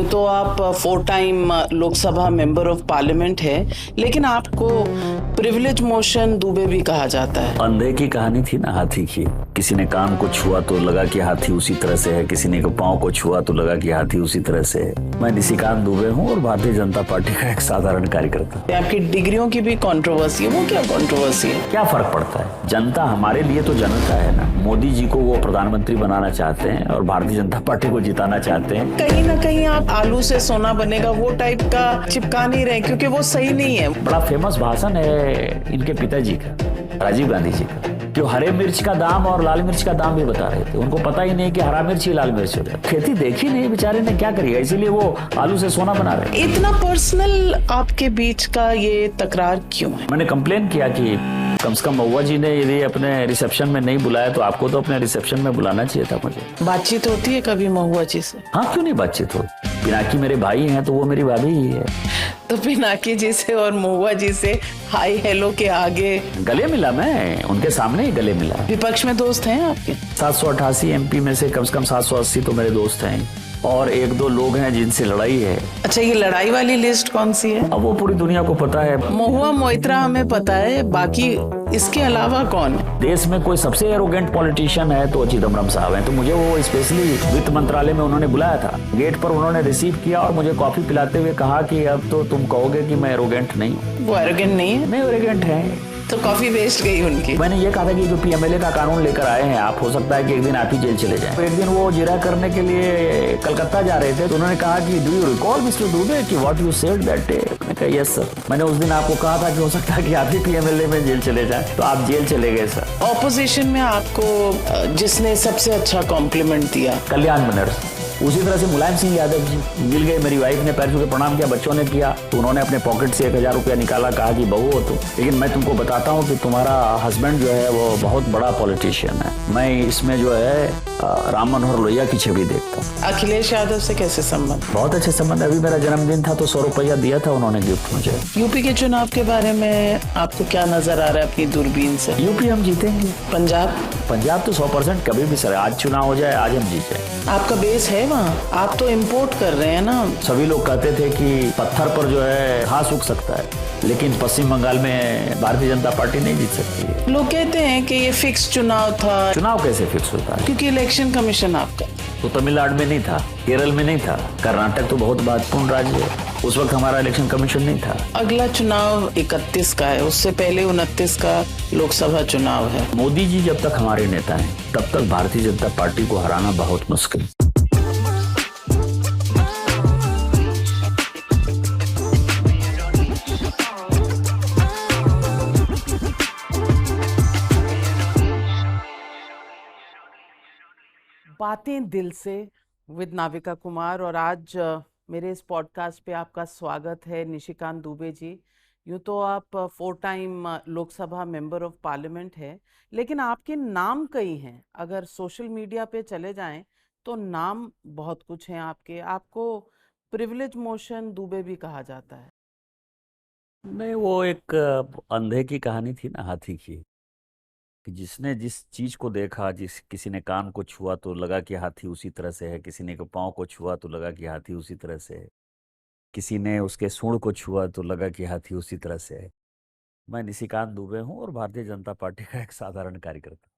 यूँ तो आप 4 time Lok Sabha member of parliament है, लेकिन आपको प्रिविलेज मोशन दुबे भी कहा जाता है। अंधे की कहानी थी ना हाथी की। किसी ने कान को छुआ तो लगा कि हाथी उसी तरह से है, किसी ने पांव को छुआ तो लगा कि हाथी उसी तरह से है। मैं निशिकांत दुबे हूँ और भारतीय जनता पार्टी का एक साधारण कार्यकर्ता। आपकी डिग्रियों की भी कंट्रोवर्सी है, वो क्या कंट्रोवर्सी है? क्या फर्क पड़ता है? जनता हमारे लिए तो जनता है ना। मोदी जी को वो प्रधानमंत्री बनाना चाहते हैं और भारतीय जनता पार्टी को जिताना चाहते हैं। कहीं ना कहीं आप आलू से सोना बनेगा वो टाइप का चिपका नहीं रहे, क्योंकि वो सही नहीं है। बड़ा फेमस भाषण है इनके पिताजी का, राजीव गांधी जी का, जो हरे मिर्च का दाम और लाल मिर्च का दाम भी बता रहे थे। उनको पता ही नहीं कि हरा मिर्च ही लाल मिर्च हो जाए। खेती देखी नहीं बेचारे ने, क्या करिएगा, इसीलिए वो आलू से सोना बना रहे। इतना पर्सनल आपके बीच का ये तकरार क्यों है? मैंने कंप्लेन किया कि कम से कम महुआ जी ने यदि अपने रिसेप्शन में नहीं बुलाया तो आपको तो अपने रिसेप्शन में बुलाना चाहिए था मुझे। बातचीत होती है कभी महुआ जी से? हाँ, क्यों नहीं बातचीत हो। पिनाकी मेरे भाई हैं तो वो मेरी भाभी ही है। तो पिनाकी जी से और महुआ जी से हाई हेलो के आगे गले मिला, मैं उनके सामने ही गले मिला। विपक्ष में दोस्त हैं आपके? 788 एमपी में से कम 780 तो मेरे दोस्त हैं और 1-2 लोग हैं जिनसे लड़ाई है। अच्छा, ये लड़ाई वाली लिस्ट कौन सी है? अब वो पूरी दुनिया को पता है। महुआ मोइत्रा हमें पता है, बाकी इसके अलावा कौन है? देश में कोई सबसे एरोगेंट पॉलिटिशियन है तो चिदम्बरम साहब हैं। तो मुझे वो स्पेशली वित्त मंत्रालय में उन्होंने बुलाया था। गेट पर उन्होंने रिसीव किया और मुझे कॉफी पिलाते हुए कहा कि अब तो तुम कहोगे कि मैं एरोगेंट नहीं हूँ। वो एरोगेंट नहीं है? नहीं, एरोगेंट है। तो कॉफी वेस्ट गई उनकी। मैंने ये कहा था कि जो पीएमएलए का कानून लेकर आए हैं आप, हो सकता है कि एक दिन आप ही जेल चले जाएं। तो एक दिन वो जिरा करने के लिए कलकत्ता जा रहे थे तो उन्होंने कहा कि do you recall mister Dubey कि what you said that day. मैंने कहा यस सर, मैंने उस दिन आपको कहा था कि हो सकता है कि आप ही पीएमएलए में जेल चले जाएं, तो आप जेल चले गए सर। ऑपोजिशन में आपको जिसने सबसे अच्छा कॉम्प्लीमेंट दिया? कल्याण बनर्जी। उसी तरह से मुलायम सिंह यादव जी मिल गए। मेरी वाइफ ने पैर छू के प्रणाम किया, बच्चों ने किया, तो उन्होंने अपने पॉकेट से 1000 रुपया निकाला, कहा कि बहू हो तुम, लेकिन मैं तुमको बताता हूँ कि तुम्हारा हस्बैंड जो है वो बहुत बड़ा पॉलिटिशियन है। मैं इसमें जो है राम मनोहर लोहिया की छवि देखता हूँ। अखिलेश यादव से कैसे संबंध? बहुत अच्छे संबंध। अभी मेरा जन्मदिन था तो 100 रुपया दिया था उन्होंने गिफ्ट मुझे। यूपी के चुनाव के बारे में आपको क्या नजर आ रहा है अपनी दूरबीन से? यूपी हम जीतेंगे। पंजाब तो 100% कभी भी सर, आज चुनाव हो जाए आज हम जीत जाए। आपका बेस है वहाँ, आप तो इम्पोर्ट कर रहे हैं ना। सभी लोग कहते थे कि पत्थर पर जो है घास उग सकता है, लेकिन पश्चिम बंगाल में भारतीय जनता पार्टी नहीं जीत सकती है। लोग कहते हैं कि ये फिक्स चुनाव था। चुनाव कैसे फिक्स होता है? क्योंकि इलेक्शन कमीशन आपका तो तमिलनाडु में नहीं था, केरल में नहीं था, कर्नाटक तो बहुत महत्वपूर्ण राज्य है, उस वक्त हमारा इलेक्शन कमीशन नहीं था। अगला चुनाव 31 का है, उससे पहले 29 का लोकसभा चुनाव है। मोदी जी जब तक हमारे नेता हैं तब तक भारतीय जनता पार्टी को हराना बहुत मुश्किल। बातें दिल से विद नाविका कुमार, और आज मेरे इस पॉडकास्ट पे आपका स्वागत है निशिकांत दुबे जी। यूँ तो आप 4 time Lok Sabha member of parliament है, लेकिन आपके नाम कई हैं। अगर सोशल मीडिया पे चले जाएं तो नाम बहुत कुछ हैं आपके। आपको प्रिविलेज मोशन दुबे भी कहा जाता है। नहीं, वो एक अंधे की कहानी थी ना हाथी की, कि जिसने जिस चीज को देखा, किसी ने कान को छुआ तो लगा कि हाथी उसी तरह से है, किसी ने पाँव को छुआ तो लगा कि हाथी उसी तरह से है, किसी ने उसके सूंड को छुआ तो लगा कि हाथी उसी तरह से है। मैं निशिकांत दुबे हूँ और भारतीय जनता पार्टी का एक साधारण कार्यकर्ता।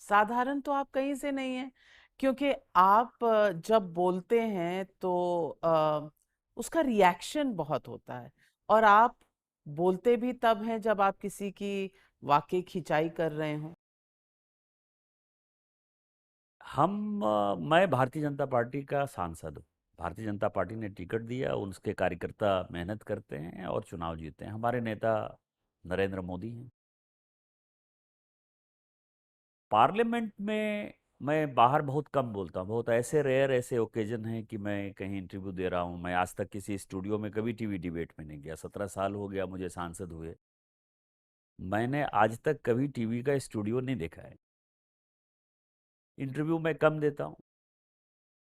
साधारण तो आप कहीं से नहीं है, क्योंकि आप जब बोलते हैं तो उसका रिएक्शन बहुत होता है, और आप बोलते भी तब हैं जब आप किसी की वाकई खिंचाई कर रहे हो। मैं भारतीय जनता पार्टी का सांसद हूँ। भारतीय जनता पार्टी ने टिकट दिया, उसके कार्यकर्ता मेहनत करते हैं और चुनाव जीतते हैं। हमारे नेता नरेंद्र मोदी हैं। पार्लियामेंट में मैं बाहर बहुत कम बोलता हूँ। बहुत ऐसे ओकेजन हैं कि मैं कहीं इंटरव्यू दे रहा हूँ। मैं आज तक किसी स्टूडियो में कभी टीवी डिबेट में नहीं गया। 17 साल हो गया मुझे सांसद हुए, मैंने आज तक कभी टीवी का स्टूडियो नहीं देखा है। इंटरव्यू मैं कम देता हूँ,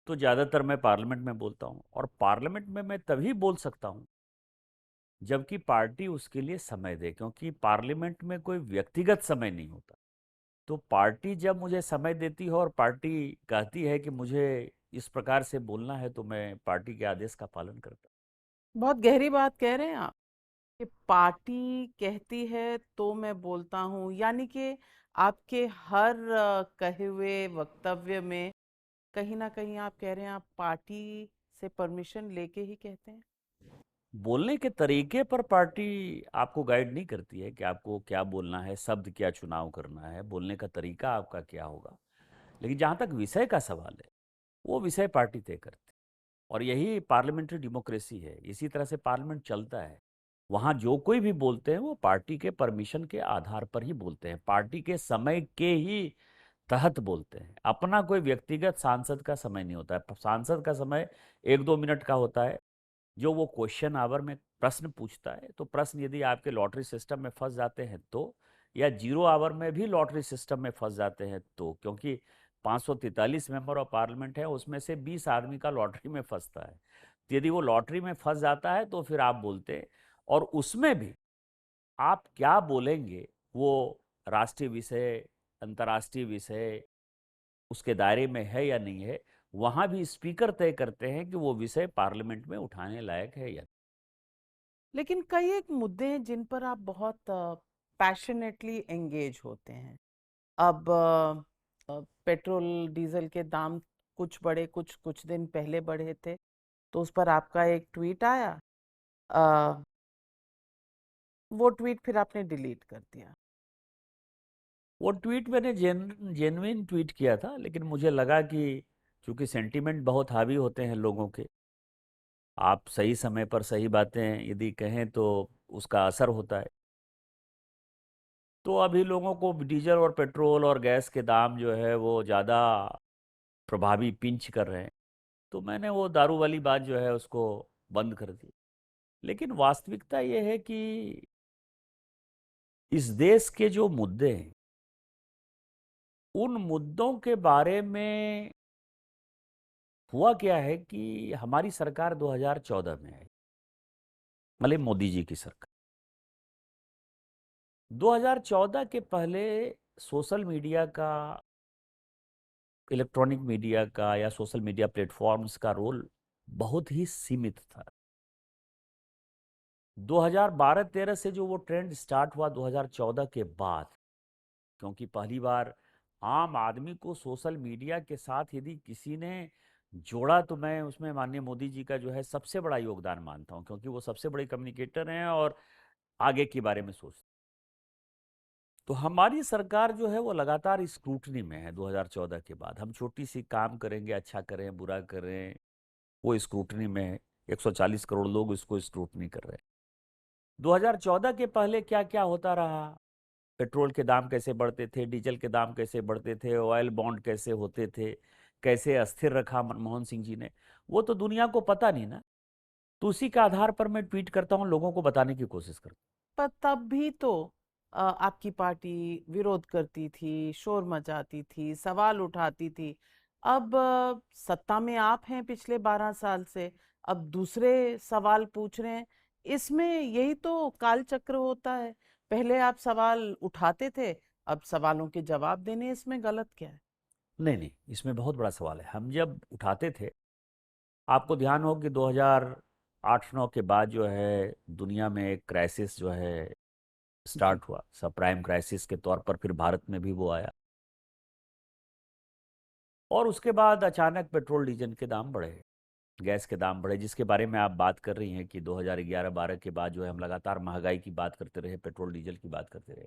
तो ज़्यादातर मैं पार्लियामेंट में बोलता हूँ। और पार्लियामेंट में मैं तभी बोल सकता हूँ जबकि पार्टी उसके लिए समय दे, क्योंकि पार्लियामेंट में कोई व्यक्तिगत समय नहीं होता। तो पार्टी जब मुझे समय देती है और पार्टी कहती है कि मुझे इस प्रकार से बोलना है तो मैं पार्टी के आदेश का पालन करता बहुत गहरी बात कह रहे हैं आप कि पार्टी कहती है तो मैं बोलता हूँ, यानी कि आपके हर कहे हुए वक्तव्य में कहीं ना कहीं आप कह रहे हैं आप पार्टी से परमिशन लेके ही कहते हैं। हूँ। बोलने के तरीके पर पार्टी आपको गाइड नहीं करती है कि आपको क्या बोलना है, शब्द क्या चुनाव करना है, बोलने का तरीका आपका क्या होगा। लेकिन जहाँ तक विषय का सवाल है, वो विषय पार्टी तय करती है। और यही पार्लियामेंट्री डेमोक्रेसी है, इसी तरह से पार्लियामेंट चलता है। वहाँ जो कोई भी बोलते हैं वो पार्टी के परमिशन के आधार पर ही बोलते हैं, पार्टी के समय के ही तहत बोलते हैं। अपना कोई व्यक्तिगत सांसद का समय नहीं होता है। सांसद का समय 1-2 मिनट का होता है, जो वो क्वेश्चन आवर में प्रश्न पूछता है। तो प्रश्न यदि आपके लॉटरी सिस्टम में फंस जाते हैं तो, या 0 आवर में भी लॉटरी सिस्टम में फंस जाते हैं तो, क्योंकि 543 मेंबर ऑफ पार्लियामेंट है, उसमें से 20 आदमी का लॉटरी में फंसता है। तो यदि वो लॉटरी में फंस जाता है तो फिर आप बोलते हैं। और उसमें भी आप क्या बोलेंगे, वो राष्ट्रीय विषय, अंतर्राष्ट्रीय विषय उसके दायरे में है या नहीं है, वहां भी स्पीकर तय करते हैं कि वो विषय पार्लियामेंट में उठाने लायक है या नहीं। लेकिन कई एक मुद्दे हैं जिन पर आप बहुत पैशनेटली एंगेज होते हैं। अब पेट्रोल डीजल के दाम कुछ बढ़े, कुछ कुछ दिन पहले बढ़े थे, तो उस पर आपका एक ट्वीट आया। अ, वो ट्वीट फिर आपने डिलीट कर दिया। वो ट्वीट मैंने जेन्युइन ट्वीट किया था, लेकिन मुझे लगा कि चूंकि सेंटीमेंट बहुत हावी होते हैं लोगों के, आप सही समय पर सही बातें यदि कहें तो उसका असर होता है। तो अभी लोगों को डीजल और पेट्रोल और गैस के दाम जो है वो ज़्यादा प्रभावी पिंच कर रहे हैं, तो मैंने वो दारू वाली बात जो है उसको बंद कर दी। लेकिन वास्तविकता ये है कि इस देश के जो मुद्दे हैं, उन मुद्दों के बारे में हुआ क्या है कि हमारी सरकार 2014 में आई, मतलब मोदी जी की सरकार। 2014 के पहले सोशल मीडिया का, इलेक्ट्रॉनिक मीडिया का या सोशल मीडिया प्लेटफॉर्म्स का रोल बहुत ही सीमित था। 2012-13 से जो वो ट्रेंड स्टार्ट हुआ 2014 के बाद, क्योंकि पहली बार आम आदमी को सोशल मीडिया के साथ यदि किसी ने जोड़ा, तो मैं उसमें माननीय मोदी जी का जो है सबसे बड़ा योगदान मानता हूं, क्योंकि वो सबसे बड़े कम्युनिकेटर हैं और आगे के बारे में सोचते। तो हमारी सरकार जो है वो लगातार स्क्रूटनी में है। 2014 के बाद हम छोटी सी काम करेंगे, अच्छा करें बुरा करें, वो स्क्रूटनी में है। 140 करोड़ लोग इसको स्क्रूटनी कर रहे हैं। 2014 के पहले क्या क्या होता रहा, पेट्रोल के दाम कैसे बढ़ते थे, डीजल के दाम कैसे बढ़ते थे, ऑयल बॉन्ड कैसे होते थे, कैसे अस्थिर रखा मनमोहन सिंह जी ने, वो तो दुनिया को पता नहीं ना। तो उसी के आधार पर मैं ट्वीट करता हूँ, लोगों को बताने की कोशिश करता पर तब भी तो आपकी पार्टी विरोध करती थी, शोर मचाती थी, सवाल उठाती थी। अब सत्ता में आप हैं पिछले 12 साल से, अब दूसरे सवाल पूछ रहे हैं। इसमें यही तो काल चक्र होता है। पहले आप सवाल उठाते थे, अब सवालों के जवाब देने, इसमें गलत क्या है? हूँ। नहीं नहीं, इसमें बहुत बड़ा सवाल है। हम जब उठाते थे, आपको ध्यान हो कि 2008-9 के बाद जो है दुनिया में एक क्राइसिस जो है जी। स्टार्ट हुआ, सब प्राइम क्राइसिस के तौर पर, फिर भारत में भी वो आया। और उसके बाद अचानक पेट्रोल डीजल के दाम बढ़े, गैस के दाम बढ़े, जिसके बारे में आप बात कर रही हैं कि 2011-12 के बाद जो है हम लगातार महंगाई की बात करते रहे, पेट्रोल डीजल की बात करते रहे।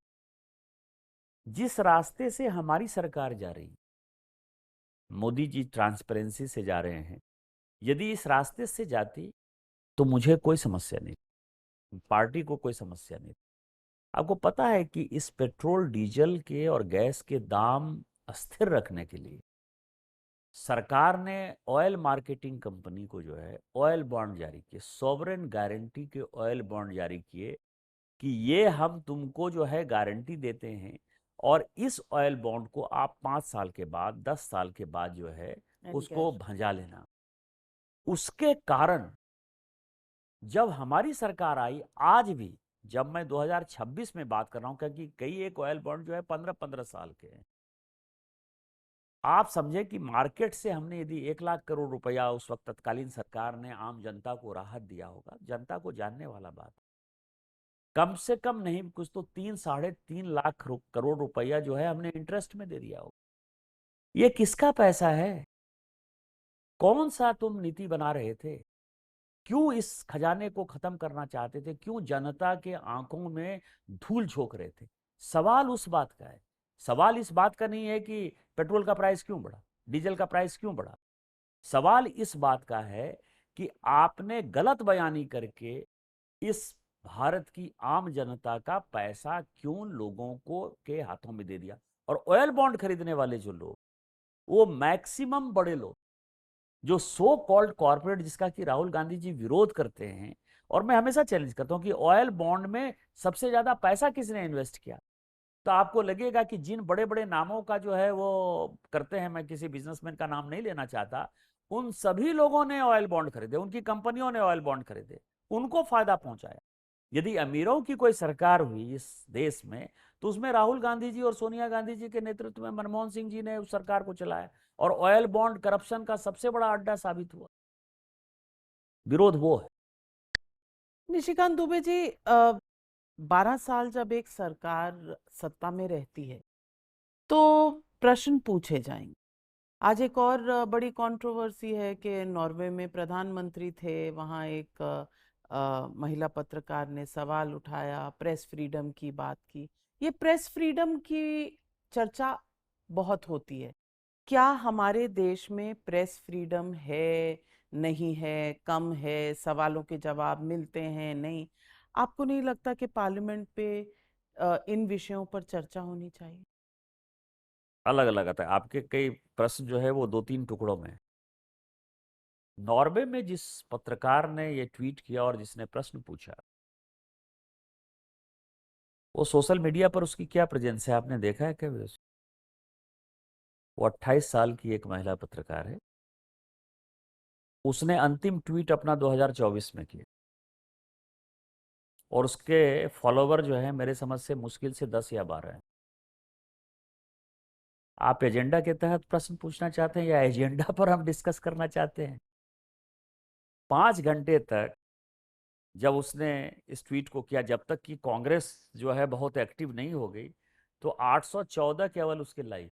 जिस रास्ते से हमारी सरकार जा रही, मोदी जी ट्रांसपेरेंसी से जा रहे हैं, यदि इस रास्ते से जाती तो मुझे कोई समस्या नहीं, पार्टी को कोई समस्या नहीं। आपको पता है कि इस पेट्रोल डीजल के और गैस के दाम अस्थिर रखने के लिए सरकार ने ऑयल मार्केटिंग कंपनी को जो है ऑयल बॉन्ड जारी किए, सॉवरेन गारंटी के ऑयल बॉन्ड जारी किए कि ये हम तुमको जो है गारंटी देते हैं, और इस ऑयल बॉन्ड को आप 5 साल के बाद, 10 साल के बाद जो है उसको एनकैश। भंजा लेना। उसके कारण जब हमारी सरकार आई, आज भी जब मैं 2026 में बात कर रहा हूं, क्योंकि कई एक ऑयल बॉन्ड जो है 15-15 साल के हैं, आप समझे कि मार्केट से हमने यदि 1 लाख करोड़ रुपया उस वक्त तत्कालीन सरकार ने आम जनता को राहत दिया होगा, जनता को जानने वाला बात है। कम से कम नहीं कुछ तो 3-3.5 लाख करोड़ रुपया जो है हमने इंटरेस्ट में दे दिया होगा। ये किसका पैसा है? कौन सा तुम नीति बना रहे थे? क्यों इस खजाने को खत्म करना चाहते थे? क्यों जनता के आंखों में धूल झोंक रहे थे? सवाल उस बात का है। सवाल इस बात का नहीं है कि पेट्रोल का प्राइस क्यों बढ़ा, डीजल का प्राइस क्यों बढ़ा। सवाल इस बात का है कि आपने गलत बयानी करके इस भारत की आम जनता का पैसा क्यों लोगों को के हाथों में दे दिया। और ऑयल बॉन्ड खरीदने वाले जो लोग, वो मैक्सिमम बड़े लोग, जो सो कॉल्ड कॉर्पोरेट, जिसका कि राहुल गांधी जी विरोध करते हैं। और मैं हमेशा चैलेंज करता हूं कि ऑयल बॉन्ड में सबसे ज्यादा पैसा किसने इन्वेस्ट किया। तो आपको लगेगा कि जिन बड़े बड़े नामों का जो है वो करते हैं, मैं किसी बिजनेसमैन का नाम नहीं लेना चाहता, उन सभी लोगों ने ऑयल बॉन्ड खरीदे, उनकी कंपनियों ने ऑयल बॉन्ड खरीदे, उनको फायदा पहुंचाया। यदि अमीरों की कोई सरकार हुई इस देश में, तो उसमें राहुल गांधी जी और सोनिया गांधी जी के नेतृत्व में मनमोहन सिंह जी ने उस सरकार को चलाया, और ऑयल बॉन्ड करप्शन का सबसे बड़ा अड्डा साबित हुआ। विरोध वो है। निशिकांत दुबे जी, 12 साल जब एक सरकार सत्ता में रहती है तो प्रश्न पूछे जाएंगे। आज एक और बड़ी कंट्रोवर्सी है कि नॉर्वे में प्रधानमंत्री थे, वहाँ एक महिला पत्रकार ने सवाल उठाया, प्रेस फ्रीडम की बात की। ये प्रेस फ्रीडम की चर्चा बहुत होती है। क्या हमारे देश में प्रेस फ्रीडम है, नहीं है, कम है, सवालों के जवाब मिलते हैं, नहीं? आपको नहीं लगता कि पार्लियामेंट पे इन विषयों पर चर्चा होनी चाहिए? अलग अलग आता है आपके कई प्रश्न जो है वो 2-3 टुकड़ों में। नॉर्वे में जिस पत्रकार ने ये ट्वीट किया और जिसने प्रश्न पूछा, वो सोशल मीडिया पर उसकी क्या प्रेजेंस है, आपने देखा है क्या? वो 28 साल की एक महिला पत्रकार है। उसने अंतिम ट्वीट अपना 2024 में किया, और उसके फॉलोवर जो है मेरे समझ से मुश्किल से 10 या 12 हैं। आप एजेंडा के तहत प्रश्न पूछना चाहते हैं या एजेंडा पर हम डिस्कस करना चाहते हैं? 5 घंटे तक जब उसने इस ट्वीट को किया, जब तक कि कांग्रेस जो है बहुत एक्टिव नहीं हो गई, तो 814 केवल उसके लाइक।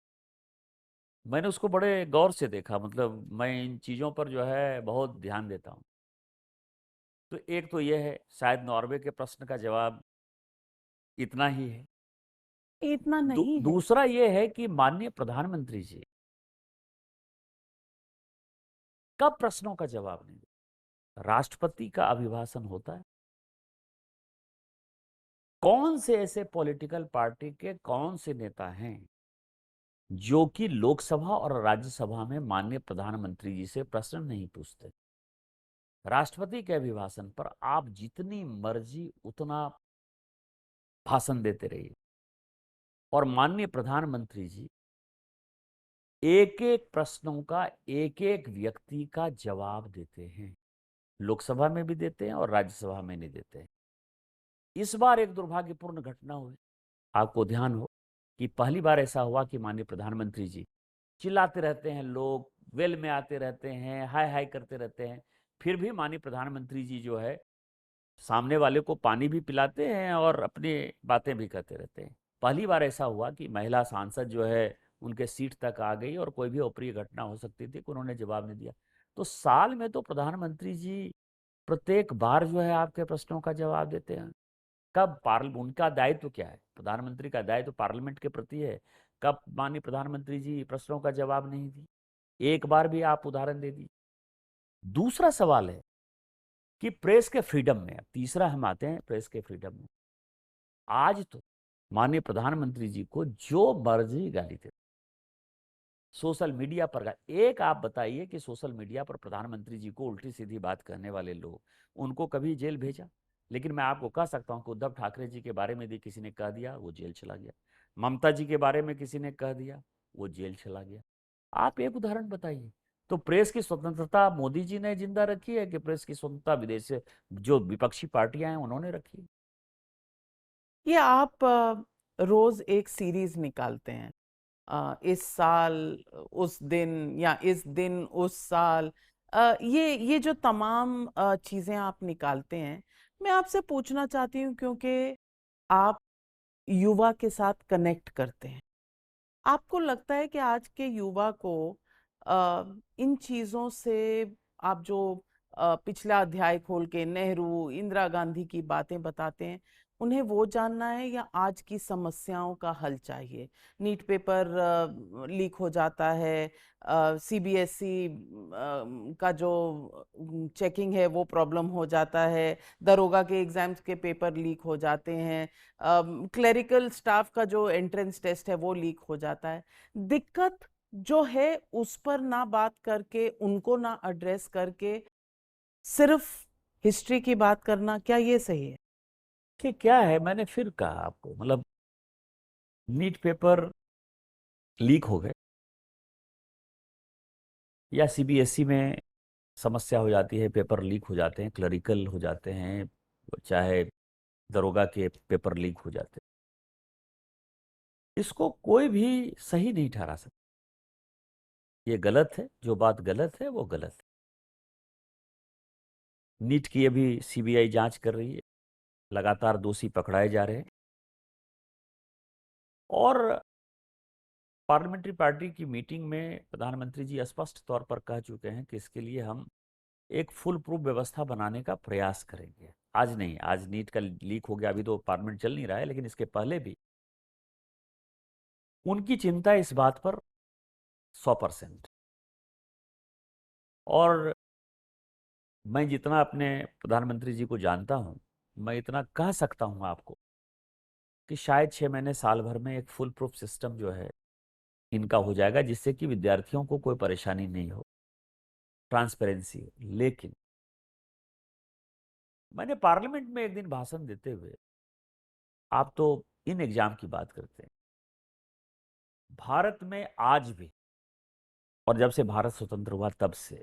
मैंने उसको बड़े गौर से देखा, मतलब मैं इन चीज़ों पर जो है बहुत ध्यान देता हूँ। तो एक तो यह है, शायद नॉर्वे के प्रश्न का जवाब इतना ही है। इतना नहीं है। दूसरा ये है कि माननीय प्रधानमंत्री जी कब प्रश्नों का जवाब नहीं देते? राष्ट्रपति का अभिभाषण होता है। कौन से ऐसे पॉलिटिकल पार्टी के कौन से नेता हैं जो कि लोकसभा और राज्यसभा में माननीय प्रधानमंत्री जी से प्रश्न नहीं पूछते? राष्ट्रपति के अभिभाषण पर आप जितनी मर्जी उतना भाषण देते रहिए, और माननीय प्रधानमंत्री जी एक एक प्रश्नों का एक एक व्यक्ति का जवाब देते हैं। लोकसभा में भी देते हैं और राज्यसभा में नहीं देते हैं। इस बार एक दुर्भाग्यपूर्ण घटना हुई, आपको ध्यान हो कि पहली बार ऐसा हुआ कि माननीय प्रधानमंत्री जी चिल्लाते रहते हैं, लोग वेल में आते रहते हैं, हाय हाय करते रहते हैं, फिर भी माननीय प्रधानमंत्री जी जो है सामने वाले को पानी भी पिलाते हैं और अपनी बातें भी करते रहते हैं। पहली बार ऐसा हुआ कि महिला सांसद जो है उनके सीट तक आ गई, और कोई भी अप्रिय घटना हो सकती थी कि उन्होंने जवाब नहीं दिया। तो साल में तो प्रधानमंत्री जी प्रत्येक बार जो है आपके प्रश्नों का जवाब देते हैं। कब पार्लियामेंट, उनका दायित्व क्या है? प्रधानमंत्री का दायित्व पार्लियामेंट के प्रति है। कब माननीय प्रधानमंत्री जी प्रश्नों का जवाब नहीं दिए? एक बार भी आप उदाहरण दे दीजिए। दूसरा सवाल है कि प्रेस के फ्रीडम में, अब तीसरा हम आते हैं प्रेस के फ्रीडम में। आज तो माननीय प्रधानमंत्री जी को जो मर्जी गाली दे, सोशल मीडिया पर एक आप बताइए कि सोशल मीडिया पर प्रधानमंत्री जी को उल्टी सीधी बात करने वाले लोग, उनको कभी जेल भेजा? लेकिन मैं आपको कह सकता हूं कि उद्धव ठाकरे जी के बारे में यदि किसी ने कह दिया, वो जेल चला गया। ममता जी के बारे में किसी ने कह दिया, वो जेल चला गया। आप एक उदाहरण बताइए। तो प्रेस की स्वतंत्रता मोदी जी ने जिंदा रखी है कि प्रेस की स्वतंत्रता विदेश से जो विपक्षी पार्टियां हैं उन्होंने रखी है? ये आप रोज एक सीरीज निकालते हैं, इस साल उस दिन, या इस दिन उस साल, ये जो तमाम चीजें आप निकालते हैं, मैं आपसे पूछना चाहती हूँ, क्योंकि आप युवा के साथ कनेक्ट करते हैं। आपको लगता है कि आज के युवा को इन चीजों से, आप जो पिछला अध्याय खोल के नेहरू, इंदिरा गांधी की बातें बताते हैं, उन्हें वो जानना है या आज की समस्याओं का हल चाहिए? नीट पेपर लीक हो जाता है, सीबीएसई का जो चेकिंग है वो प्रॉब्लम हो जाता है, दरोगा के एग्जाम्स के पेपर लीक हो जाते हैं, क्लेरिकल स्टाफ का जो एंट्रेंस टेस्ट है वो लीक हो जाता है। दिक्कत जो है उस पर ना बात करके, उनको ना एड्रेस करके, सिर्फ हिस्ट्री की बात करना, क्या ये सही है? कि क्या है, मैंने फिर कहा आपको, मतलब नीट पेपर लीक हो गए या सीबीएसई में समस्या हो जाती है, पेपर लीक हो जाते हैं, क्लरिकल हो जाते हैं, चाहे दरोगा के पेपर लीक हो जाते हैं, इसको कोई भी सही नहीं ठहरा सकता। ये गलत है, जो बात गलत है वो गलत है। नीट की अभी सीबीआई जांच कर रही है, लगातार दोषी पकड़ाए जा रहे हैं, और पार्लियामेंट्री पार्टी की मीटिंग में प्रधानमंत्री जी स्पष्ट तौर पर कह चुके हैं कि इसके लिए हम एक फुल प्रूफ व्यवस्था बनाने का प्रयास करेंगे। आज नहीं, आज नीट का लीक हो गया, अभी तो पार्लियामेंट चल नहीं रहा है, लेकिन इसके पहले भी उनकी चिंता इस बात पर 100%। और मैं जितना अपने प्रधानमंत्री जी को जानता हूं, मैं इतना कह सकता हूं आपको कि शायद 6 महीने साल भर में एक फुल प्रूफ सिस्टम जो है इनका हो जाएगा, जिससे कि विद्यार्थियों को कोई परेशानी नहीं हो, ट्रांसपेरेंसी हो। लेकिन मैंने पार्लियामेंट में एक दिन भाषण देते हुए, आप तो इन एग्जाम की बात करते हैं, भारत में आज भी, और जब से भारत स्वतंत्र हुआ तब से,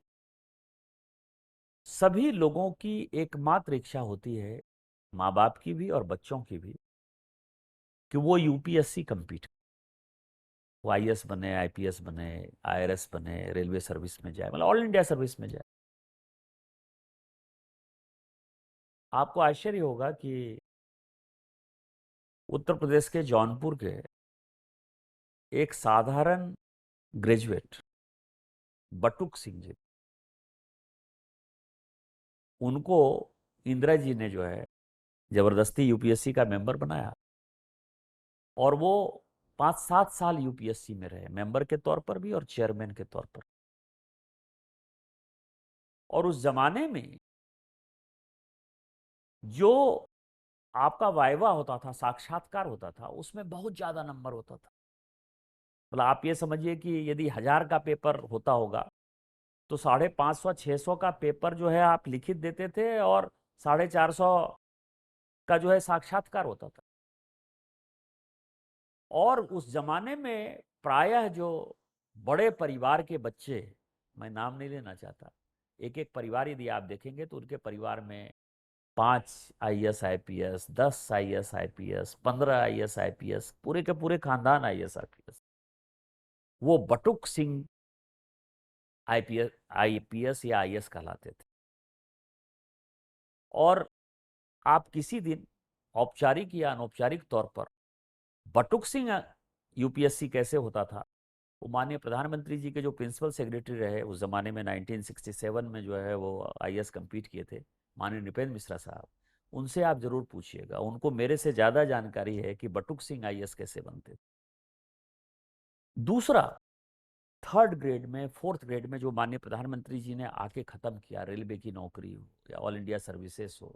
सभी लोगों की एकमात्र इच्छा होती है, माँ बाप की भी और बच्चों की भी, कि वो यूपीएससी कंप्लीट, वो आईएएस बने, आईपीएस बने, आईआरएस बने, रेलवे सर्विस में जाए, मतलब ऑल इंडिया सर्विस में जाए। आपको आश्चर्य होगा कि उत्तर प्रदेश के जौनपुर के एक साधारण ग्रेजुएट बटुक सिंह जी, उनको इंदिरा जी ने जो है जबरदस्ती यूपीएससी का मेंबर बनाया, और वो 5-7 साल यूपीएससी में रहे, मेंबर के तौर पर भी और चेयरमैन के तौर पर। और उस जमाने में जो आपका वाइवा होता था, साक्षात्कार होता था, उसमें बहुत ज्यादा नंबर होता था। मतलब आप ये समझिए कि यदि 1000 का पेपर होता होगा, तो 550-600 का पेपर जो है आप लिखित देते थे, और 450 का जो है साक्षात्कार होता था। और उस जमाने में प्रायः जो बड़े परिवार के बच्चे, मैं नाम नहीं लेना चाहता, एक एक परिवार यदि आप देखेंगे तो उनके परिवार में 5 IAS IPS, 10 IAS IPS, 15 IAS IPS, पूरे के पूरे खानदान आईएएस आईपीएस। वो बटुक सिंह आईपीएस आईपीएस या आईएएस कहलाते थे। और आप किसी दिन औपचारिक या अनौपचारिक तौर पर बटुक सिंह यूपीएससी कैसे होता था, वो माननीय प्रधानमंत्री जी के जो प्रिंसिपल सेक्रेटरी रहे उस जमाने में, 1967 में जो है वो आईएएस कंप्लीट किए थे, माननीय नृपेंद्र मिश्रा साहब, उनसे आप जरूर पूछिएगा, उनको मेरे से ज्यादा जानकारी है कि बटुक सिंह आईएएस कैसे बनते थे। दूसरा, 3rd ग्रेड में, 4th ग्रेड में जो माननीय प्रधानमंत्री जी ने आके खत्म किया, रेलवे की नौकरी हो या ऑल इंडिया सर्विसेज हो,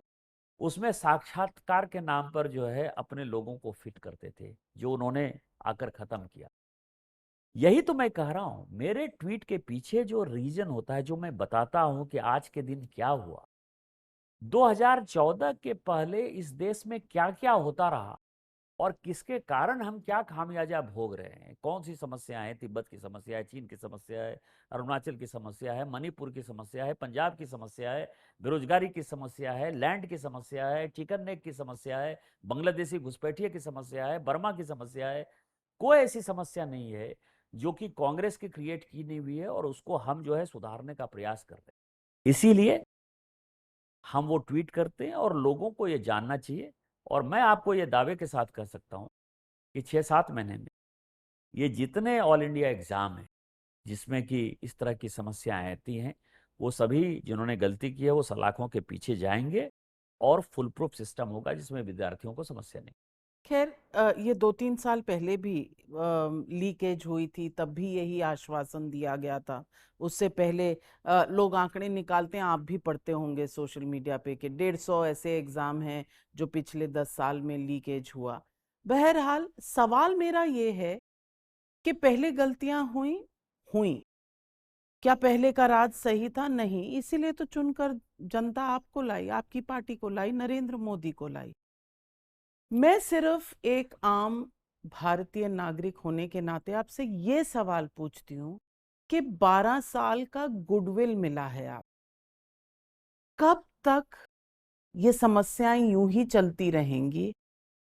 उसमें साक्षात्कार के नाम पर जो है अपने लोगों को फिट करते थे, जो उन्होंने आकर खत्म किया। यही तो मैं कह रहा हूं, मेरे ट्वीट के पीछे जो रीजन होता है, जो मैं बताता हूं कि आज के दिन क्या हुआ, 2014 के पहले इस देश में क्या क्या होता रहा, और किसके कारण हम क्या खामियाजा भोग रहे हैं, कौन सी समस्या है, तिब्बत की समस्या है, चीन की समस्या है, अरुणाचल की समस्या है, मणिपुर की समस्या है, पंजाब की समस्या है, बेरोजगारी की समस्या है, लैंड की समस्या है, चिकन नेक की समस्या है, बांग्लादेशी घुसपैठिए की समस्या है, बर्मा की समस्या है, कोई ऐसी समस्या नहीं है जो कि कांग्रेस की क्रिएट की नहीं हुई है, और उसको हम जो है सुधारने का प्रयास कर रहे हैं। इसीलिए हम वो ट्वीट करते हैं और लोगों को ये जानना चाहिए। और मैं आपको ये दावे के साथ कह सकता हूं कि 6-7 महीने में ये जितने ऑल इंडिया एग्जाम है जिसमें कि इस तरह की समस्याएं आती हैं, वो सभी जिन्होंने गलती की है वो सलाखों के पीछे जाएंगे और फुल प्रूफ सिस्टम होगा जिसमें विद्यार्थियों को समस्या नहीं। खैर, ये 2-3 साल पहले भी लीकेज हुई थी, तब भी यही आश्वासन दिया गया था। उससे पहले लोग आंकड़े निकालते हैं, आप भी पढ़ते होंगे सोशल मीडिया पे कि 150 ऐसे एग्जाम हैं जो पिछले 10 साल में लीकेज हुआ। बहरहाल सवाल मेरा ये है कि पहले गलतियां हुई हुई, क्या पहले का राज सही था? नहीं, इसीलिए तो चुनकर जनता आपको लाई, आपकी पार्टी को लाई, नरेंद्र मोदी को लाई। मैं सिर्फ एक आम भारतीय नागरिक होने के नाते आपसे ये सवाल पूछती हूँ कि 12 साल का गुडविल मिला है, आप कब तक ये समस्याएं यूं ही चलती रहेंगी?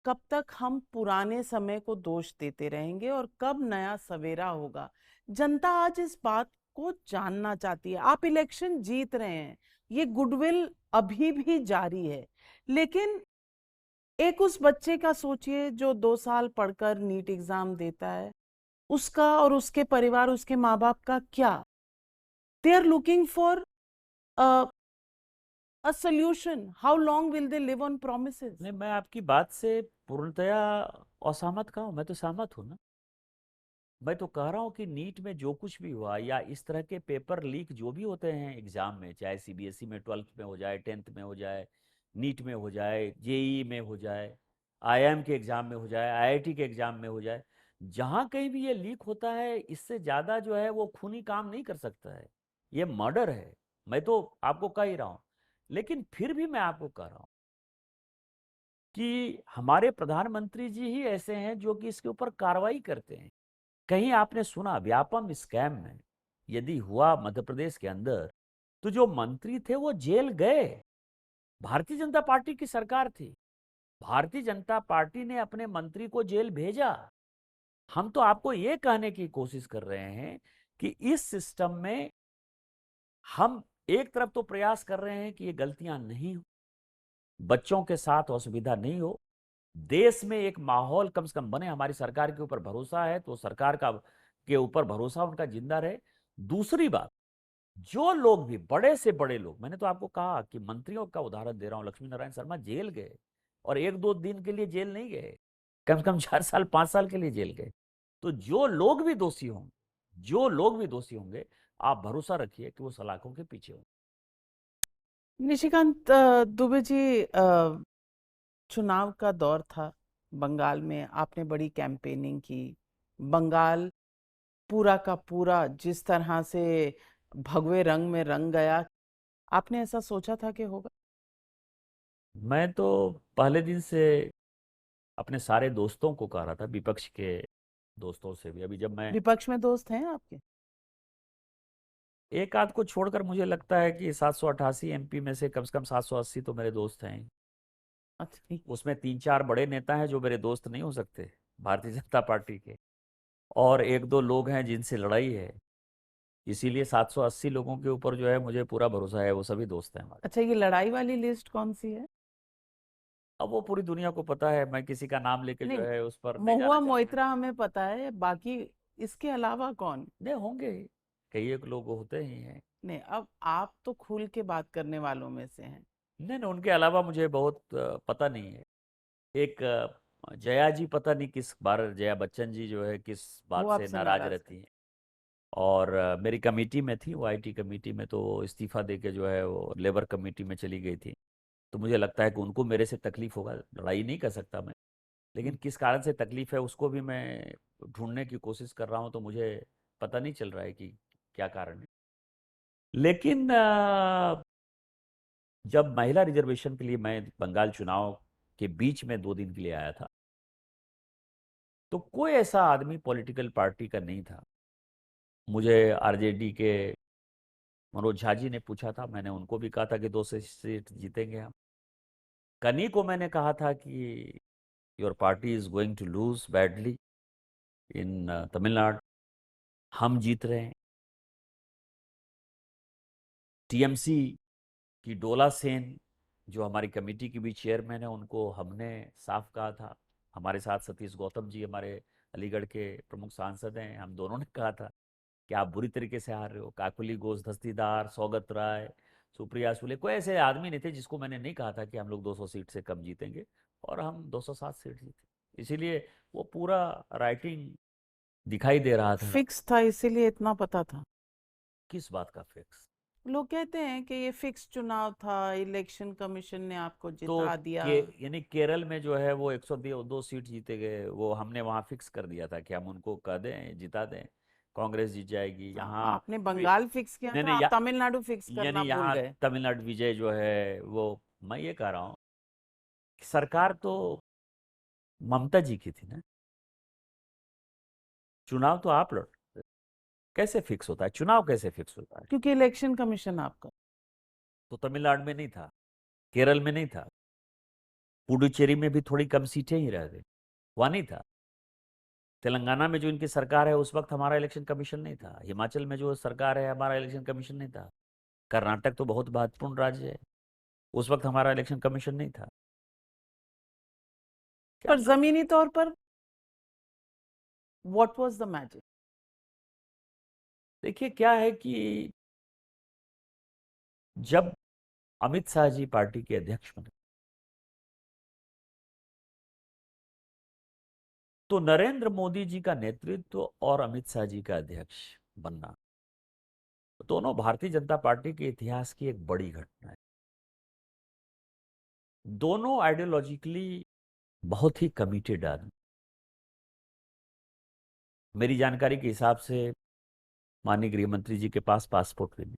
कब तक हम पुराने समय को दोष देते रहेंगे और कब नया सवेरा होगा? जनता आज इस बात को जानना चाहती है। आप इलेक्शन जीत रहे हैं, ये गुडविल अभी भी जारी है, लेकिन एक उस बच्चे का सोचिए जो 2 साल पढ़कर नीट एग्जाम देता है, उसका और उसके परिवार, उसके माँ बाप का क्या? They are looking for a solution. How long will they live on promises? नहीं, मैं आपकी बात से पूर्णतया असहमत कहा हूं, मैं तो सहमत हूं ना। मैं तो कह रहा हूं कि नीट में जो कुछ भी हुआ या इस तरह के पेपर लीक जो भी होते हैं एग्जाम में, चाहे सीबीएसई में 12th में हो जाए, 10th में हो जाए, नीट में हो जाए, जेई में हो जाए, आईआईएम के एग्जाम में हो जाए, आईआईटी के एग्जाम में हो जाए, जहां कहीं भी ये लीक होता है, इससे ज्यादा जो है वो खूनी काम नहीं कर सकता है। ये मर्डर है, मैं तो आपको कह ही रहा हूं। लेकिन फिर भी मैं आपको कह रहा हूं कि हमारे प्रधानमंत्री जी ही ऐसे हैं जो कि इसके ऊपर कार्रवाई करते हैं। कहीं आपने सुना व्यापम स्कैम में यदि हुआ मध्य प्रदेश के अंदर, तो जो मंत्री थे वो जेल गए। भारतीय जनता पार्टी की सरकार थी, भारतीय जनता पार्टी ने अपने मंत्री को जेल भेजा। हम तो आपको ये कहने की कोशिश कर रहे हैं कि इस सिस्टम में हम एक तरफ तो प्रयास कर रहे हैं कि ये गलतियां नहीं हो, बच्चों के साथ असुविधा नहीं हो, देश में एक माहौल कम से कम बने, हमारी सरकार के ऊपर भरोसा है तो सरकार का के ऊपर भरोसा उनका जिंदा रहे। दूसरी बात, जो लोग भी बड़े से बड़े लोग, मैंने तो आपको कहा कि मंत्रियों का उदाहरण दे रहा हूं, लक्ष्मी नारायण शर्मा जेल गए, और 1-2 दिन के लिए जेल नहीं गए, कम से कम 4 साल 5 साल के लिए जेल गए। तो जो लोग भी दोषी होंगे, जो लोग भी दोषी होंगे, आप भरोसा रखिए कि वो सलाखों के पीछे होंगे। निशिकांत दुबे जी, चुनाव का दौर था, बंगाल में आपने बड़ी कैंपेनिंग की। बंगाल पूरा का पूरा जिस तरह से भगवे रंग में रंग गया, आपने ऐसा सोचा था कि होगा? मैं तो पहले दिन से अपने सारे दोस्तों को कह रहा था, विपक्ष के दोस्तों से भी, अभी जब मैं विपक्ष में दोस्त हैं आपके? एक आध को छोड़कर मुझे लगता है कि 788 एमपी में से कम 780 तो मेरे दोस्त हैं। अच्छा। उसमें 3-4 बड़े नेता हैं जो मेरे दोस्त नहीं हो सकते भारतीय जनता पार्टी के, और 1-2 लोग हैं जिनसे लड़ाई है। इसीलिए 780 लोगों के ऊपर जो है मुझे पूरा भरोसा है, वो सभी दोस्त हैं हमारे। अच्छा, ये लड़ाई वाली लिस्ट कौन सी है? अब वो पूरी दुनिया को पता है, मैं किसी का नाम लेके जो नहीं, है उस पर नहीं जाना महुआ चाहता। मोइत्रा हमें पता है, बाकी इसके अलावा कौन? नहीं होंगे, कई एक लोग होते ही हैं। नहीं, अब आप तो खुल के बात करने वालों में से हैं। नहीं नहीं, उनके अलावा मुझे बहुत पता नहीं है। एक जया जी, पता नहीं किस बार, जया बच्चन जी जो है किस वो बात से आपसे नाराज नाराज रहती है? हैं। और मेरी कमेटी में थी, वो आईटी कमेटी में, तो वो इस्तीफा दे के जो है वो लेबर कमेटी में चली गई थी। तो मुझे लगता है कि उनको मेरे से तकलीफ होगा, लड़ाई नहीं कर सकता मैं, लेकिन हम्म। किस कारण से तकलीफ है उसको भी मैं ढूंढने की कोशिश कर रहा हूँ, तो मुझे पता नहीं चल रहा है कि क्या कारण है। लेकिन जब महिला रिजर्वेशन के लिए मैं बंगाल चुनाव के बीच में 2 दिन के लिए आया था, तो कोई ऐसा आदमी पॉलिटिकल पार्टी का नहीं था। मुझे आरजेडी के मनोज झा जी ने पूछा था, मैंने उनको भी कहा था कि 2 सीट जीतेंगे हम। कनी को मैंने कहा था कि your party is going to lose badly, in Tamil Nadu हम जीत रहे हैं। टीएमसी की डोला सेन जो हमारी कमेटी की भी चेयरमैन है, उनको हमने साफ कहा था। हमारे साथ सतीश गौतम जी हमारे अलीगढ़ के प्रमुख सांसद हैं, हम दोनों ने कहा था कि आप बुरी तरीके से हार रहे हो। काकुली घोष दस्तीदार, सौगत राय, सुप्रिया सुले, कोई ऐसे आदमी नहीं थे जिसको मैंने नहीं कहा था कि हम लोग 200 सीट से कम जीतेंगे, और हम 207 सीट जीते। इसीलिए वो पूरा राइटिंग दिखाई दे रहा था। फिक्स था इसीलिए इतना पता था। किस बात का फिक्स? लोग कहते हैं कि ये फिक्स चुनाव था, इलेक्शन कमीशन ने आपको तो जिता दिया। यानी केरल में जो है वो 102 सीट जीते गए, वो हमने वहां फिक्स कर दिया था कि हम उनको कह दें जिता दें, कांग्रेस जीत जाएगी। यहाँ आपने बंगाल फिक्स किया था, नहीं, आप तमिलनाडु फिक्स यानी करना भूल यहाँ गए। तमिलनाडु विजय जो है वो, मैं ये कह रहा हूँ कि सरकार तो ममता जी की थी ना, चुनाव तो आप लड़, कैसे फिक्स होता है चुनाव, कैसे फिक्स होता है? क्योंकि इलेक्शन कमीशन आपका। तो तमिलनाडु में नहीं था, केरल में नहीं था, पुडुचेरी में भी थोड़ी कम सीटें ही रह गई, वहां नहीं था। तेलंगाना में जो इनकी सरकार है उस वक्त हमारा इलेक्शन कमीशन नहीं था। हिमाचल में जो सरकार है हमारा इलेक्शन कमीशन नहीं था। कर्नाटक तो बहुत महत्वपूर्ण राज्य है, उस वक्त हमारा इलेक्शन कमीशन नहीं था। क्या पर जमीनी तौर पर व्हाट वाज द मैजिक? देखिए क्या है कि जब अमित शाह जी पार्टी के अध्यक्ष बने, तो नरेंद्र मोदी जी का नेतृत्व और अमित शाह जी का अध्यक्ष बनना, दोनों भारतीय जनता पार्टी के इतिहास की एक बड़ी घटना है। दोनों आइडियोलॉजिकली बहुत ही कमिटेड आदमी। मेरी जानकारी के हिसाब से माननीय गृह मंत्री जी के पास पासपोर्ट भी नहीं,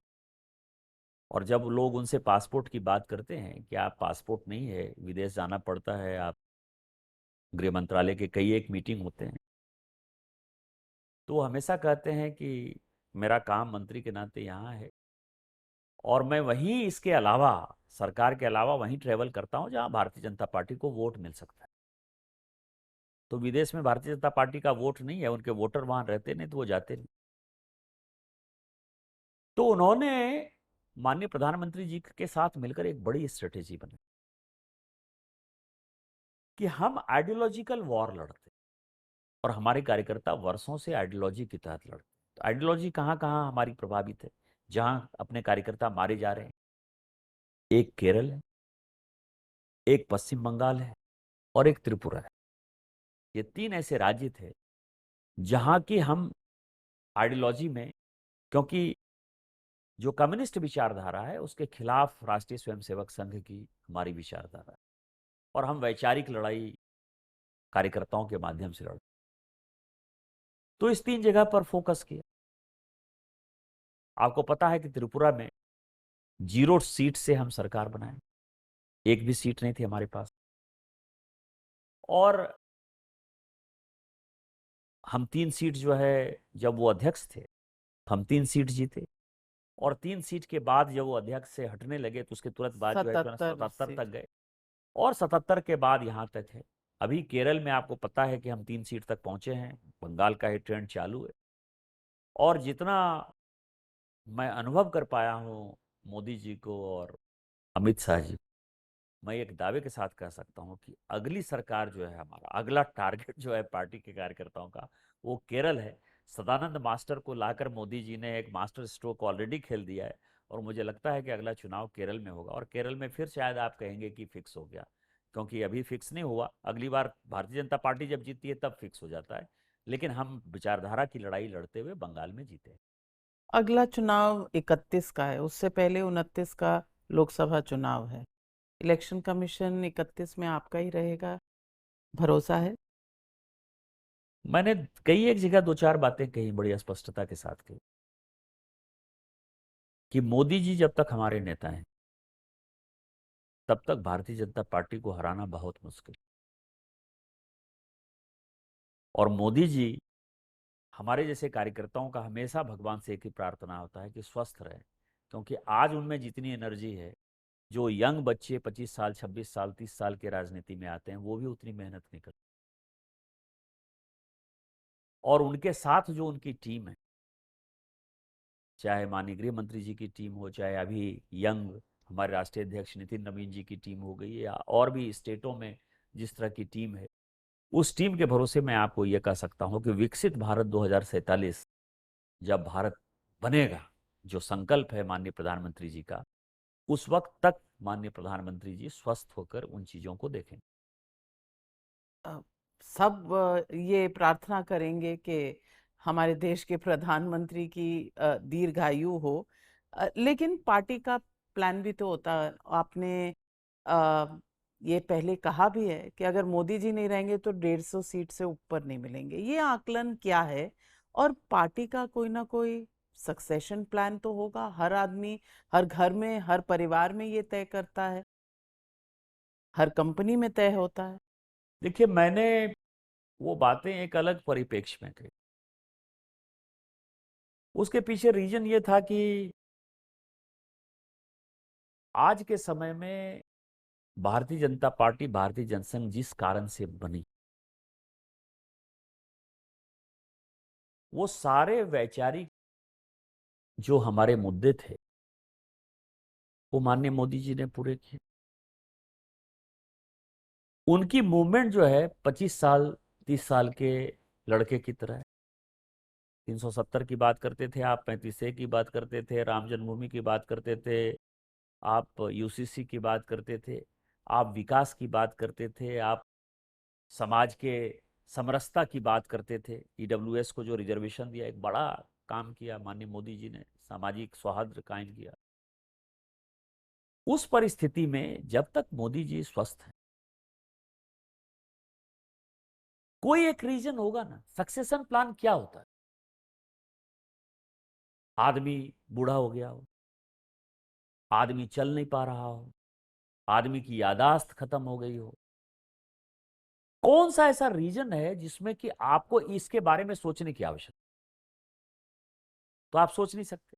और जब लोग उनसे पासपोर्ट की बात करते हैं कि आप पासपोर्ट नहीं है, विदेश जाना पड़ता है, आप गृह मंत्रालय के कई एक मीटिंग होते हैं, तो वो हमेशा कहते हैं कि मेरा काम मंत्री के नाते यहाँ है, और मैं वहीं इसके अलावा, सरकार के अलावा वहीं ट्रेवल करता हूँ जहाँ भारतीय जनता पार्टी को वोट मिल सकता है। तो विदेश में भारतीय जनता पार्टी का वोट नहीं है, उनके वोटर वहां रहते नहीं, तो वो जाते नहीं। तो उन्होंने माननीय प्रधानमंत्री जी के साथ मिलकर एक बड़ी स्ट्रेटेजी बनाई कि हम आइडियोलॉजिकल वॉर लड़ते, और हमारे कार्यकर्ता वर्षों से आइडियोलॉजी के तहत लड़ते। तो आइडियोलॉजी कहाँ कहाँ हमारी प्रभावित है, जहां अपने कार्यकर्ता मारे जा रहे हैं? एक केरल है, एक पश्चिम बंगाल है, और एक त्रिपुरा है। ये तीन ऐसे राज्य थे जहां की हम आइडियोलॉजी में, क्योंकि जो कम्युनिस्ट विचारधारा है उसके खिलाफ राष्ट्रीय स्वयंसेवक संघ की हमारी विचारधारा है, और हम वैचारिक लड़ाई कार्यकर्ताओं के माध्यम से लड़ते। तो इस तीन जगह पर फोकस किया। आपको पता है कि त्रिपुरा में 0 सीट से हम सरकार बनाए, एक भी सीट नहीं थी हमारे पास, और हम 3 सीट जो है, जब वो अध्यक्ष थे हम 3 सीट जीते, और 3 सीट के बाद जब वो अध्यक्ष से हटने लगे तो उसके तुरंत बाद जो है 77 77 तक सीट। गए, और 77 के बाद यहाँ तक है। अभी केरल में आपको पता है कि हम 3 सीट तक पहुंचे हैं, बंगाल का ही ट्रेंड चालू है। और जितना मैं अनुभव कर पाया हूँ मोदी जी को और अमित शाह जी, मैं एक दावे के साथ कह सकता हूँ कि अगली सरकार जो है, हमारा अगला टारगेट जो है पार्टी के कार्यकर्ताओं का, वो केरल है। सदानंद मास्टर को लाकर मोदी जी ने एक मास्टर स्ट्रोक ऑलरेडी खेल दिया है, और मुझे लगता है कि अगला चुनाव केरल में होगा, और केरल में फिर शायद आप कहेंगे कि फिक्स हो गया, क्योंकि अभी फिक्स नहीं हुआ। अगली बार भारतीय जनता पार्टी जब जीतती है तब फिक्स हो जाता है, लेकिन हम विचारधारा की लड़ाई लड़ते हुए बंगाल में जीते हैं। अगला चुनाव 31 का है, उससे पहले 29 का लोकसभा चुनाव है। इलेक्शन कमीशन 31 में आपका ही रहेगा, भरोसा है? मैंने कई एक जगह 2-4 बातें कही बड़ी स्पष्टता के साथ कही कि मोदी जी जब तक हमारे नेता हैं तब तक भारतीय जनता पार्टी को हराना बहुत मुश्किल। और मोदी जी, हमारे जैसे कार्यकर्ताओं का हमेशा भगवान से एक ही प्रार्थना होता है कि स्वस्थ रहे, क्योंकि आज उनमें जितनी एनर्जी है, जो यंग बच्चे 25 साल 26 साल 30 साल के राजनीति में आते हैं वो भी उतनी मेहनत नहीं करते। और उनके साथ जो उनकी टीम है, चाहे माननीय गृह मंत्री जी की टीम हो, चाहे अभी यंग हमारे राष्ट्रीय अध्यक्ष नितिन नवीन जी की टीम हो गई, या और भी स्टेटों में जिस तरह की टीम है, उस टीम के भरोसे मैं आपको यह कह सकता हूं कि विकसित भारत 2047 जब भारत बनेगा, जो संकल्प है माननीय प्रधानमंत्री जी का, उस वक्त तक माननीय प्रधानमंत्री जी स्वस्थ होकर उन चीजों को देखेंगे। अ, सब ये प्रार्थना करेंगे कि हमारे देश के प्रधानमंत्री की दीर्घायु हो। लेकिन पार्टी का प्लान भी तो होता है। आपने अ, ये पहले कहा भी है कि अगर मोदी जी नहीं रहेंगे तो 150 सीट से ऊपर नहीं मिलेंगे। ये आकलन क्या है? और पार्टी का कोई ना कोई सक्सेशन प्लान तो होगा। हर आदमी, हर घर में, हर परिवार में ये तय करता है, हर कंपनी में तय होता है। देखिए, मैंने वो बातें एक अलग परिप्रेक्ष्य में कही। उसके पीछे रीजन ये था कि आज के समय में भारतीय जनता पार्टी, भारतीय जनसंघ जिस कारण से बनी, वो सारे वैचारिक जो हमारे मुद्दे थे वो माननीय मोदी जी ने पूरे किए। उनकी मूवमेंट जो है 25 साल 30 साल के लड़के की तरह है। 370 की बात करते थे आप, 35A की बात करते थे, राम जन्मभूमि की बात करते थे आप, यूसीसी की बात करते थे आप, विकास की बात करते थे आप, समाज के समरसता की बात करते थे। ईडब्ल्यूएस को जो रिजर्वेशन दिया, एक बड़ा काम किया माननीय मोदी जी ने, सामाजिक सौहार्द कायम किया। उस परिस्थिति में जब तक मोदी जी स्वस्थ हैं, कोई एक रीजन होगा ना। सक्सेशन प्लान क्या होता है? आदमी बूढ़ा हो गया हो, आदमी चल नहीं पा रहा हो, आदमी की यादाश्त खत्म हो गई हो, कौन सा ऐसा रीजन है जिसमें कि आपको इसके बारे में सोचने की आवश्यकता? तो आप सोच नहीं सकते।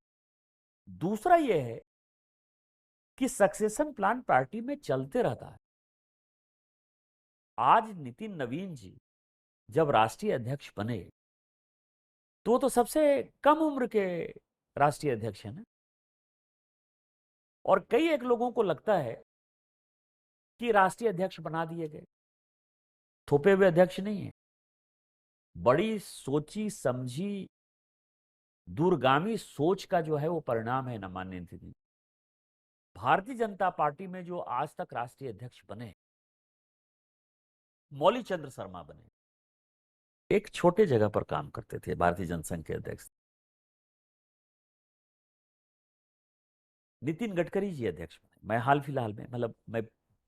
दूसरा यह है कि सक्सेशन प्लान पार्टी में चलते रहता है। आज नितिन नवीन जी जब राष्ट्रीय अध्यक्ष बने तो वो तो सबसे कम उम्र के राष्ट्रीय अध्यक्ष हैं ना। और कई एक लोगों को लगता है कि राष्ट्रीय अध्यक्ष बना दिए गए, थोपे हुए अध्यक्ष नहीं है। बड़ी सोची समझी दूरगामी सोच का जो है वो परिणाम है ना माननीय नितिन। भारतीय जनता पार्टी में जो आज तक राष्ट्रीय अध्यक्ष बने, मौली चंद्र शर्मा बने, एक छोटे जगह पर काम करते थे, भारतीय जनसंघ के अध्यक्ष। नितिन गडकरी जी अध्यक्ष बने। मैं हाल फिलहाल में, मतलब मैं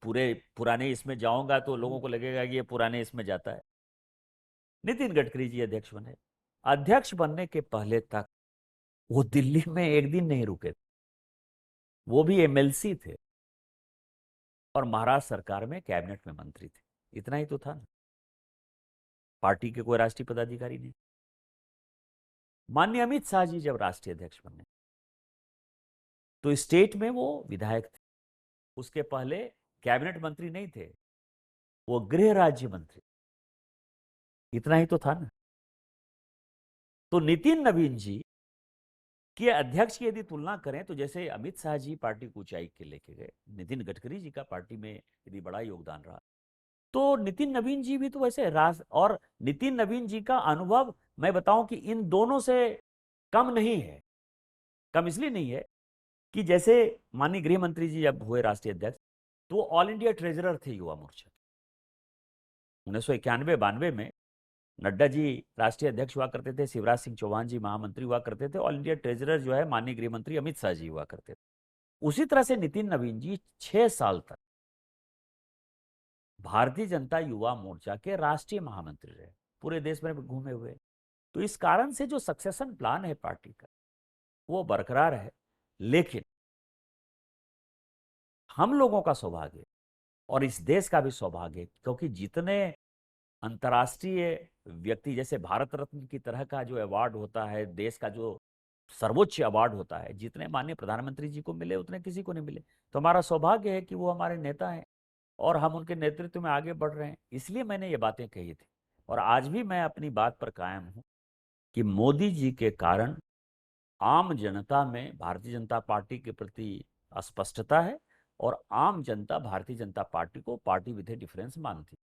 पूरे पुराने इसमें जाऊंगा तो लोगों को लगेगा कि ये पुराने इसमें जाता है। नितिन गडकरी जी अध्यक्ष बने। अध्यक्ष बनने के पहले तक वो दिल्ली में एक दिन नहीं रुके थे। वो भी एमएलसी थे और महाराष्ट्र सरकार में कैबिनेट में मंत्री थे। इतना ही तो था ना। पार्टी के कोई राष्ट्रीय पदाधिकारी नहीं। माननीय अमित शाह जी जब राष्ट्रीय अध्यक्ष बने तो स्टेट में वो विधायक थे। उसके पहले कैबिनेट मंत्री नहीं थे, वो गृह राज्य मंत्री। इतना ही तो था ना। तो नितिन नवीन जी की अध्यक्ष की यदि तुलना करें तो जैसे अमित शाह जी पार्टी को ऊंचाई के लेके गए, नितिन गडकरी जी का पार्टी में यदि बड़ा योगदान रहा, तो नितिन नवीन जी भी तो वैसे राज। और नितिन नवीन जी का अनुभव मैं बताऊं कि इन दोनों से कम नहीं है। कम इसलिए नहीं है कि जैसे माननीय गृह मंत्री जी जब हुए राष्ट्रीय अध्यक्ष तो वो ऑल इंडिया ट्रेजरर थे युवा मोर्चा। 1991-92 में नड्डा जी राष्ट्रीय अध्यक्ष हुआ करते थे, शिवराज सिंह चौहान जी महामंत्री हुआ करते थे, ऑल इंडिया ट्रेजरर जो है माननीय गृह मंत्री अमित शाह जी हुआ करते थे। उसी तरह से नितिन नवीन जी 6 साल तक भारतीय जनता युवा मोर्चा के राष्ट्रीय महामंत्री रहे, पूरे देश में घूमे हुए। तो इस कारण से जो सक्सेशन प्लान है पार्टी का वो बरकरार है। लेकिन हम लोगों का सौभाग्य और इस देश का भी सौभाग्य, क्योंकि जितने अंतर्राष्ट्रीय व्यक्ति, जैसे भारत रत्न की तरह का जो अवार्ड होता है, देश का जो सर्वोच्च अवार्ड होता है, जितने माननीय प्रधानमंत्री जी को मिले उतने किसी को नहीं मिले। तो हमारा सौभाग्य है कि वो हमारे नेता हैं और हम उनके नेतृत्व में आगे बढ़ रहे हैं। इसलिए मैंने ये बातें कही थी और आज भी मैं अपनी बात पर कायम हूं कि मोदी जी के कारण आम जनता में भारतीय जनता पार्टी के प्रति अस्पष्टता है और आम जनता भारतीय जनता पार्टी को पार्टी विद ए डिफरेंस मानती।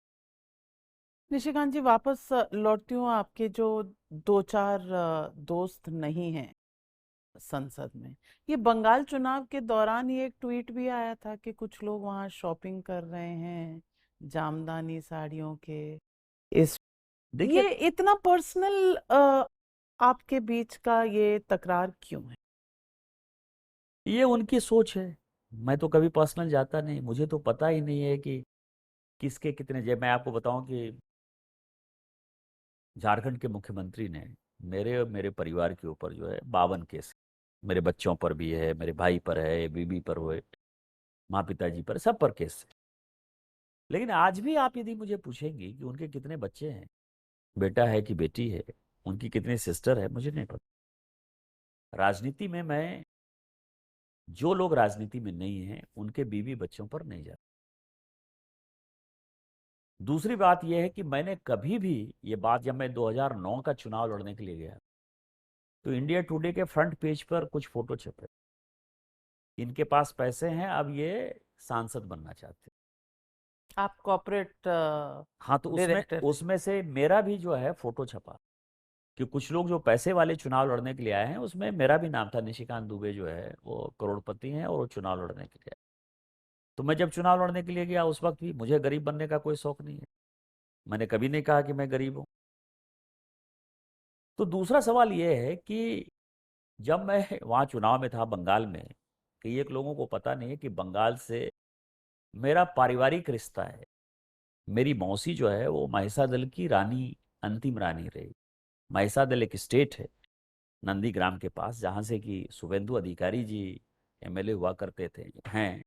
निशिकांत जी, वापस लौटती हूँ। आपके जो दो चार दोस्त नहीं हैं संसद में, ये बंगाल चुनाव के दौरान ही एक ट्वीट भी आया था कि कुछ लोग वहां शॉपिंग कर रहे हैं जामदानी साड़ियों के। इस देखिए, ये इतना पर्सनल आपके बीच का ये तकरार क्यों है? ये उनकी सोच है। मैं तो कभी पर्सनल जाता नहीं, मुझे तो पता ही नहीं है कि किसके कितने। जब मैं आपको बताऊं कि झारखंड के मुख्यमंत्री ने मेरे और मेरे परिवार के ऊपर जो है 52 केस, मेरे बच्चों पर भी है, मेरे भाई पर है, बीबी पर हुए, माँ पिताजी पर, सब पर केस है। लेकिन आज भी आप यदि मुझे पूछेंगी कि उनके कितने बच्चे हैं, बेटा है कि बेटी है, उनकी कितनी सिस्टर है, मुझे नहीं पता। राजनीति में मैं, जो लोग राजनीति में नहीं है उनके बीवी बच्चों पर नहीं जाता। दूसरी बात यह है कि मैंने कभी भी, ये बात जब मैं 2009 का चुनाव लड़ने के लिए गया तो इंडिया टुडे के फ्रंट पेज पर कुछ फोटो छपे, इनके पास पैसे हैं, अब ये सांसद बनना चाहते हैं। आप कॉर्पोरेट हाँ, तो उसमें डायरेक्टर थे। उसमें से मेरा भी जो है फोटो छपा कि कुछ लोग जो पैसे वाले चुनाव लड़ने के लिए आए हैं, उसमें मेरा भी नाम था। निशिकांत दुबे जो है वो करोड़पति हैं और वो चुनाव लड़ने के लिए आए। तो मैं जब चुनाव लड़ने के लिए गया उस वक्त भी मुझे गरीब बनने का कोई शौक नहीं है, मैंने कभी नहीं कहा कि मैं गरीब हूं। तो दूसरा सवाल ये है कि जब मैं वहां चुनाव में था बंगाल में, कि एक लोगों को पता नहीं है कि बंगाल से मेरा पारिवारिक रिश्ता है। मेरी मौसी जो है वो महिषादल की रानी, अंतिम रानी रही। महिषादल एक स्टेट है नंदीग्राम के पास, जहाँ से कि शुभेंदु अधिकारी जी एमएलए हुआ करते थे, हैं।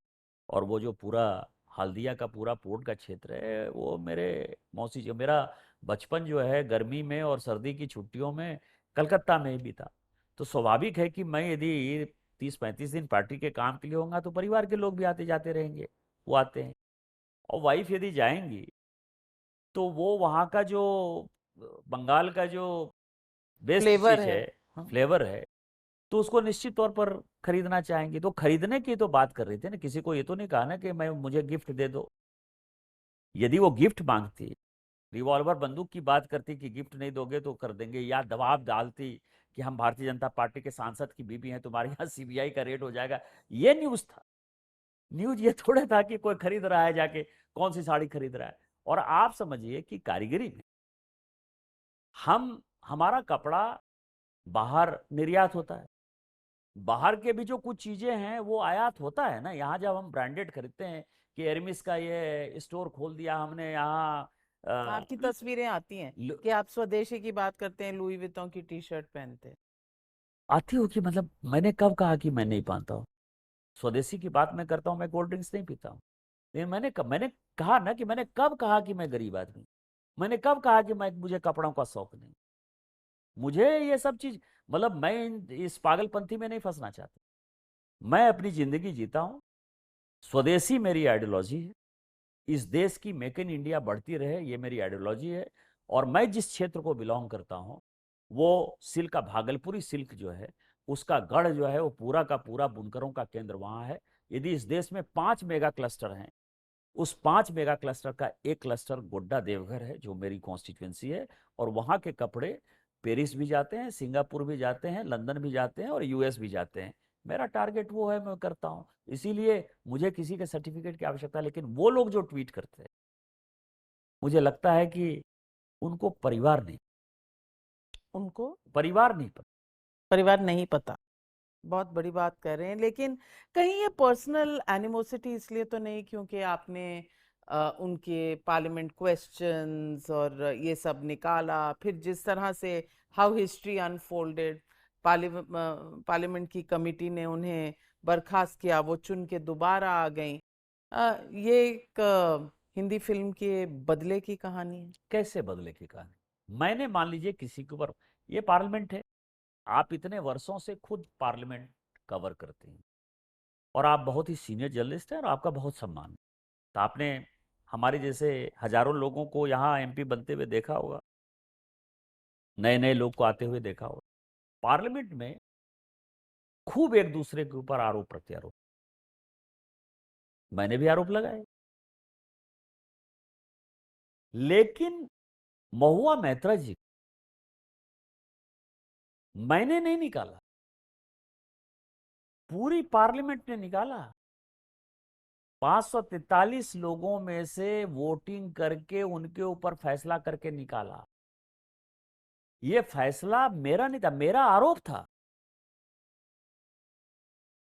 और वो जो पूरा हल्दिया का पूरा पोर्ट का क्षेत्र है वो मेरे मौसी जी। मेरा बचपन जो है गर्मी में और सर्दी की छुट्टियों में कलकत्ता में ही बीता। तो स्वाभाविक है कि मैं यदि 30-35 दिन पार्टी के काम के लिए होगा तो परिवार के लोग भी आते जाते रहेंगे, वो आते हैं। और वाइफ यदि जाएंगी तो वो वहाँ का जो बंगाल का जो बेस्ट फ्लेवर चीज है। है, हाँ। फ्लेवर है, तो उसको निश्चित तौर पर खरीदना चाहेंगे। तो खरीदने की तो बात कर रही थी ना, किसी को ये तो नहीं कहा ना कि मैं, मुझे गिफ्ट दे दो। यदि वो गिफ्ट मांगती, रिवॉल्वर बंदूक की बात करती कि गिफ्ट नहीं दोगे तो कर देंगे, या दबाव डालती कि हम भारतीय जनता पार्टी के सांसद की बीबी हैं, तुम्हारे यहाँ सीबीआई का रेड हो जाएगा, ये न्यूज था। न्यूज ये थोड़ा था कि कोई खरीद रहा है जाके, कौन सी साड़ी खरीद रहा है। और आप समझिए कि कारीगरी में हम, हमारा कपड़ा बाहर निर्यात होता है, बाहर के भी जो कुछ चीजें हैं वो आयात होता है ना। यहाँ जब हम ब्रांडेड खरीदते हैं कि एरमिस का ये स्टोर खोल दिया हमने यहाँ, आपकी तस्वीरें आती हैं कि आप स्वदेशी की बात करते हैं, लुई वितों की टी शर्ट पहनते हैं। आती हो कि मतलब मैंने कब कहा कि मैं नहीं पहनता हूँ? स्वदेशी की बात मैं करता हूँ, मैं कोल्ड ड्रिंक्स नहीं पीता हूँ। लेकिन मैंने कहा ना कि मैंने कब कहा कि मैं गरीब आदमी, मैंने कब कहा कि मैं, मुझे कपड़ों का शौक नहीं, मुझे ये सब चीज, मतलब मैं इस पागलपंथी में नहीं फंसना चाहता। मैं अपनी जिंदगी जीता हूँ, स्वदेशी मेरी आइडियोलॉजी है, इस देश की मेक इन इंडिया बढ़ती रहे, ये मेरी आइडियोलॉजी है। और मैं जिस क्षेत्र को बिलोंग करता हूँ वो सिल्क का, भागलपुरी सिल्क जो है उसका गढ़ जो है वो पूरा का पूरा बुनकरों का केंद्र वहां है। यदि इस देश में 5 मेगा क्लस्टर हैं, उस 5 मेगा क्लस्टर का एक क्लस्टर गोड्डा देवघर है जो मेरी कॉन्स्टिट्यूएंसी है। और वहां के कपड़े पेरिस भी जाते हैं, सिंगापुर भी जाते हैं, लंदन भी जाते हैं और यूएस भी जाते हैं। मेरा टारगेट वो है, मैं करता हूं। इसीलिए मुझे किसी के सर्टिफिकेट की आवश्यकता। लेकिन वो लोग जो ट्वीट करते हैं, मुझे लगता है कि उनको परिवार नहीं, उनको परिवार नहीं पता। परिवार नहीं पता। बहुत बड़ी बात कर रहे हैं, लेकिन कहीं ये पर्सनल एनिमोसिटी इसलिए तो नहीं क्योंकि आपने उनके पार्लियामेंट क्वेश्चंस और ये सब निकाला, फिर जिस तरह से हाउ हिस्ट्री अनफोल्डेड, पार्लियामेंट की कमिटी ने उन्हें बर्खास्त किया, वो चुन के दोबारा आ गई। ये एक हिंदी फिल्म के बदले की कहानी है। कैसे बदले की कहानी? मैंने, मान लीजिए किसी के ऊपर, ये पार्लियामेंट है, आप इतने वर्षों से खुद पार्लियामेंट कवर करते हैं और आप बहुत ही सीनियर जर्नलिस्ट हैं और आपका बहुत सम्मान है। तो आपने हमारे जैसे हजारों लोगों को यहाँ एमपी बनते हुए देखा होगा। नए नए लोग को आते हुए देखा हो। पार्लियामेंट में खूब एक दूसरे के ऊपर आरोप प्रत्यारोप, मैंने भी आरोप लगाए, लेकिन महुआ मैत्रा जी मैंने नहीं निकाला, पूरी पार्लियामेंट ने निकाला। 543 लोगों में से वोटिंग करके उनके ऊपर फैसला करके निकाला। यह फैसला मेरा नहीं था, मेरा आरोप था,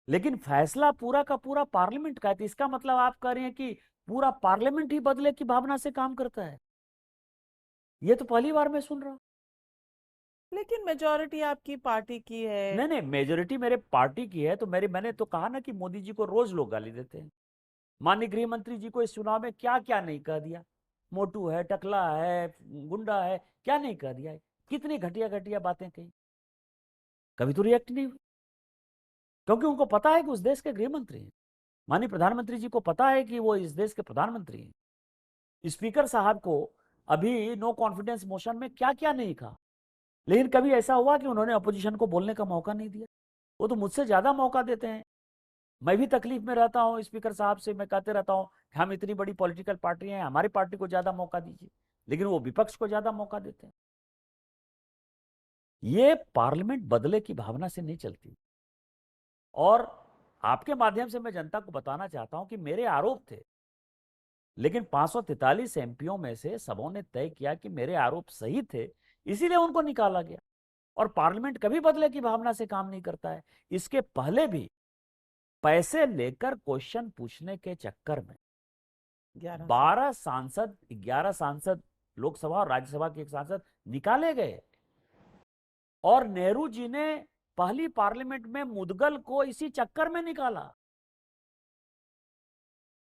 लेकिन फैसला पूरा का पूरा पार्लियामेंट का है। तो इसका मतलब आप कह रहे हैं कि पूरा पार्लियामेंट ही बदले की भावना से काम करता है? यह तो पहली बार मैं सुन रहा हूं। लेकिन मेजॉरिटी आपकी पार्टी की है। नहीं नहीं, मेजोरिटी मेरे पार्टी की है, तो मैंने तो कहा ना कि मोदी जी को रोज लोग गाली देते हैं। माननीय गृह मंत्री जी को इस चुनाव में क्या क्या नहीं कह दिया, मोटू है, टकला है, गुंडा है, क्या नहीं कह दिया है, कितनी घटिया घटिया बातें कही, कभी तो रिएक्ट नहीं हुई, क्योंकि उनको पता है कि उस देश के गृह मंत्री हैं। माननीय प्रधानमंत्री जी को पता है कि वो इस देश के प्रधानमंत्री हैं। स्पीकर साहब को अभी नो कॉन्फिडेंस मोशन में क्या क्या नहीं कहा, लेकिन कभी ऐसा हुआ कि उन्होंने अपोजिशन को बोलने का मौका नहीं दिया। वो तो मुझसे ज्यादा मौका देते हैं। मैं भी तकलीफ में रहता हूं स्पीकर साहब से, मैं कहते रहता हूं कि हम इतनी बड़ी पॉलिटिकल पार्टी हैं, हमारी पार्टी को ज्यादा मौका दीजिए, लेकिन वो विपक्ष को ज्यादा मौका देते हैं। ये पार्लियामेंट बदले की भावना से नहीं चलती। और आपके माध्यम से मैं जनता को बताना चाहता हूं कि मेरे आरोप थे, लेकिन 543 एमपीओ में से सबों ने तय किया कि मेरे आरोप सही थे, इसीलिए उनको निकाला गया। और पार्लियामेंट कभी बदले की भावना से काम नहीं करता है। इसके पहले भी पैसे लेकर क्वेश्चन पूछने के चक्कर में 11 सांसद लोकसभा और राज्यसभा के एक सांसद निकाले गए, और नेहरू जी ने पहली पार्लियामेंट में मुदगल को इसी चक्कर में निकाला,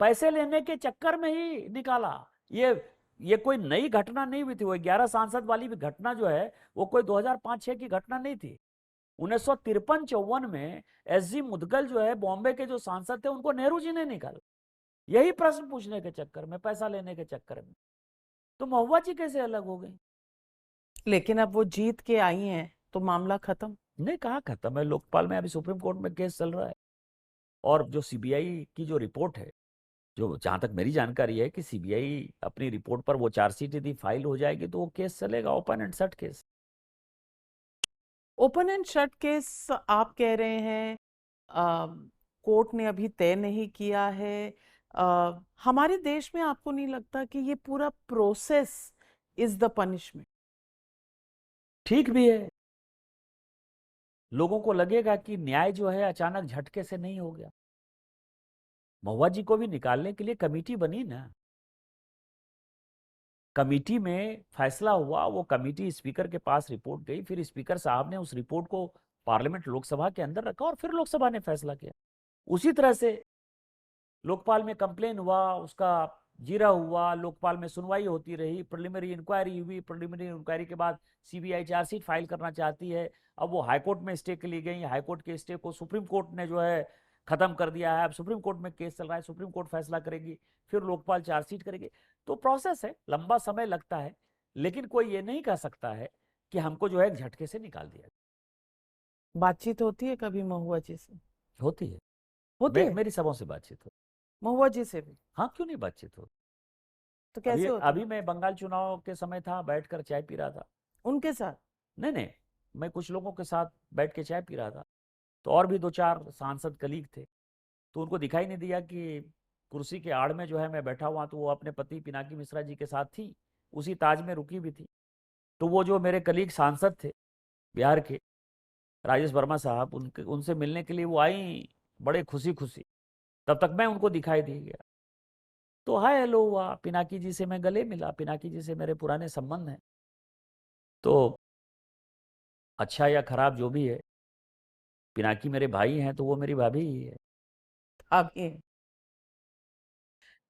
पैसे लेने के चक्कर में ही निकाला। ये कोई नई घटना नहीं हुई थी। वो 11 सांसद वाली भी घटना जो है वो कोई 2005-6 की घटना नहीं थी। 1953-54 में एसजी मुदगल जो है, बॉम्बे के जो सांसद थे, उनको नेहरू जी ने निकाला, यही प्रश्न पूछने के चक्कर में, पैसा लेने के चक्कर में। तो महुआ जी कैसे अलग हो गई? लेकिन अब वो जीत के आई हैं तो मामला खत्म। नहीं, कहाँ खत्म है। लोकपाल में अभी सुप्रीम कोर्ट में केस चल रहा है, और जो सीबीआई की जो रिपोर्ट है, जो जहां तक मेरी जानकारी है कि सीबीआई अपनी रिपोर्ट पर वो चार्जशीट यदि फाइल हो जाएगी तो वो केस चलेगा, open and shut case. Open and shut case आप कह रहे हैं, कोर्ट ने अभी तय नहीं किया है। हमारे देश में आपको नहीं लगता कि ये पूरा प्रोसेस इज द पनिशमेंट? ठीक भी है, लोगों को लगेगा कि न्याय जो है अचानक झटके से नहीं हो गया। महुआ जी को भी निकालने के लिए कमेटी बनी ना, कमेटी में फैसला हुआ, वो कमेटी स्पीकर के पास रिपोर्ट गई, फिर स्पीकर साहब ने उस रिपोर्ट को पार्लियामेंट लोकसभा के अंदर रखा, और फिर लोकसभा ने फैसला किया। उसी तरह से लोकपाल में कंप्लेन हुआ, उसका जीरा हुआ, लोकपाल में सुनवाई होती रही, प्रिलिमिनरी इंक्वायरी हुई, प्रिलिमिनरी इंक्वायरी के बाद सीबीआई चार्जशीट फाइल करना चाहती है। अब वो हाईकोर्ट में स्टे के लिए गई, हाईकोर्ट के स्टे को सुप्रीम कोर्ट ने जो है खत्म कर दिया है। अब सुप्रीम कोर्ट में केस चल रहा है, सुप्रीम कोर्ट फैसला करेगी, फिर लोकपाल चार्जशीट करेगी। तो प्रोसेस है, लंबा समय लगता है, लेकिन कोई ये नहीं कह सकता है कि हमको जो है एक झटके से निकाल दिया। बातचीत होती है कभी महुआ जी से? होती है, होती है? मेरी सबों से बातचीत हो। महुआ जी से भी? हाँ, क्यों नहीं बातचीत हो। तो अभी कैसे होती अभी है मैं बंगाल चुनाव के समय था, बैठकर चाय पी रहा था। उनके साथ? नहीं नहीं, मैं कुछ लोगों के साथ बैठ के चाय पी रहा था, तो और भी 2-4 सांसद कलीग थे। तो उनको दिखाई नहीं दिया कि कुर्सी के आड़ में जो है मैं बैठा हुआ, तो वो अपने पति पिनाकी मिश्रा जी के साथ थी, उसी ताज में रुकी भी थी। तो वो जो मेरे कलीग सांसद थे बिहार के, राजेश वर्मा साहब, उनके उनसे मिलने के लिए वो आई, बड़े खुशी खुशी। तब तक मैं उनको दिखाई दे गया, तो हाय हेलो हुआ, पिनाकी जी से मैं गले मिला, पिनाकी जी से मेरे पुराने संबंध हैं। तो अच्छा या खराब जो भी है, पिनाकी मेरे भाई हैं, तो वो मेरी भाभी ही है। अभी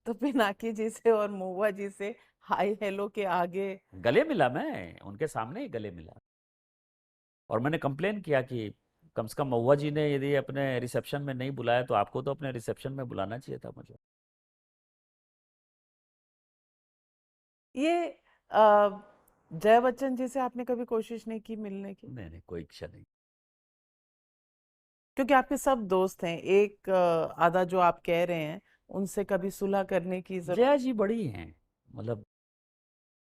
तो पिनाकी जी से और महुआ जी से हाय हेलो के आगे? गले मिला, मैं उनके सामने ही गले मिला, और मैंने कंप्लेन किया कि कम से कम महुआ जी ने यदि अपने रिसेप्शन में नहीं बुलाया, तो आपको तो अपने रिसेप्शन में बुलाना चाहिए था मुझे। ये आ, जया बच्चन जी से आपने कभी कोशिश नहीं की मिलने की? नहीं नहीं, कोई इच्छा नहीं। क्योंकि आपके सब दोस्त हैं, एक आधा जो आप कह रहे हैं, उनसे कभी सुलह करने की जरूरत? जया जी बड़ी हैं, मतलब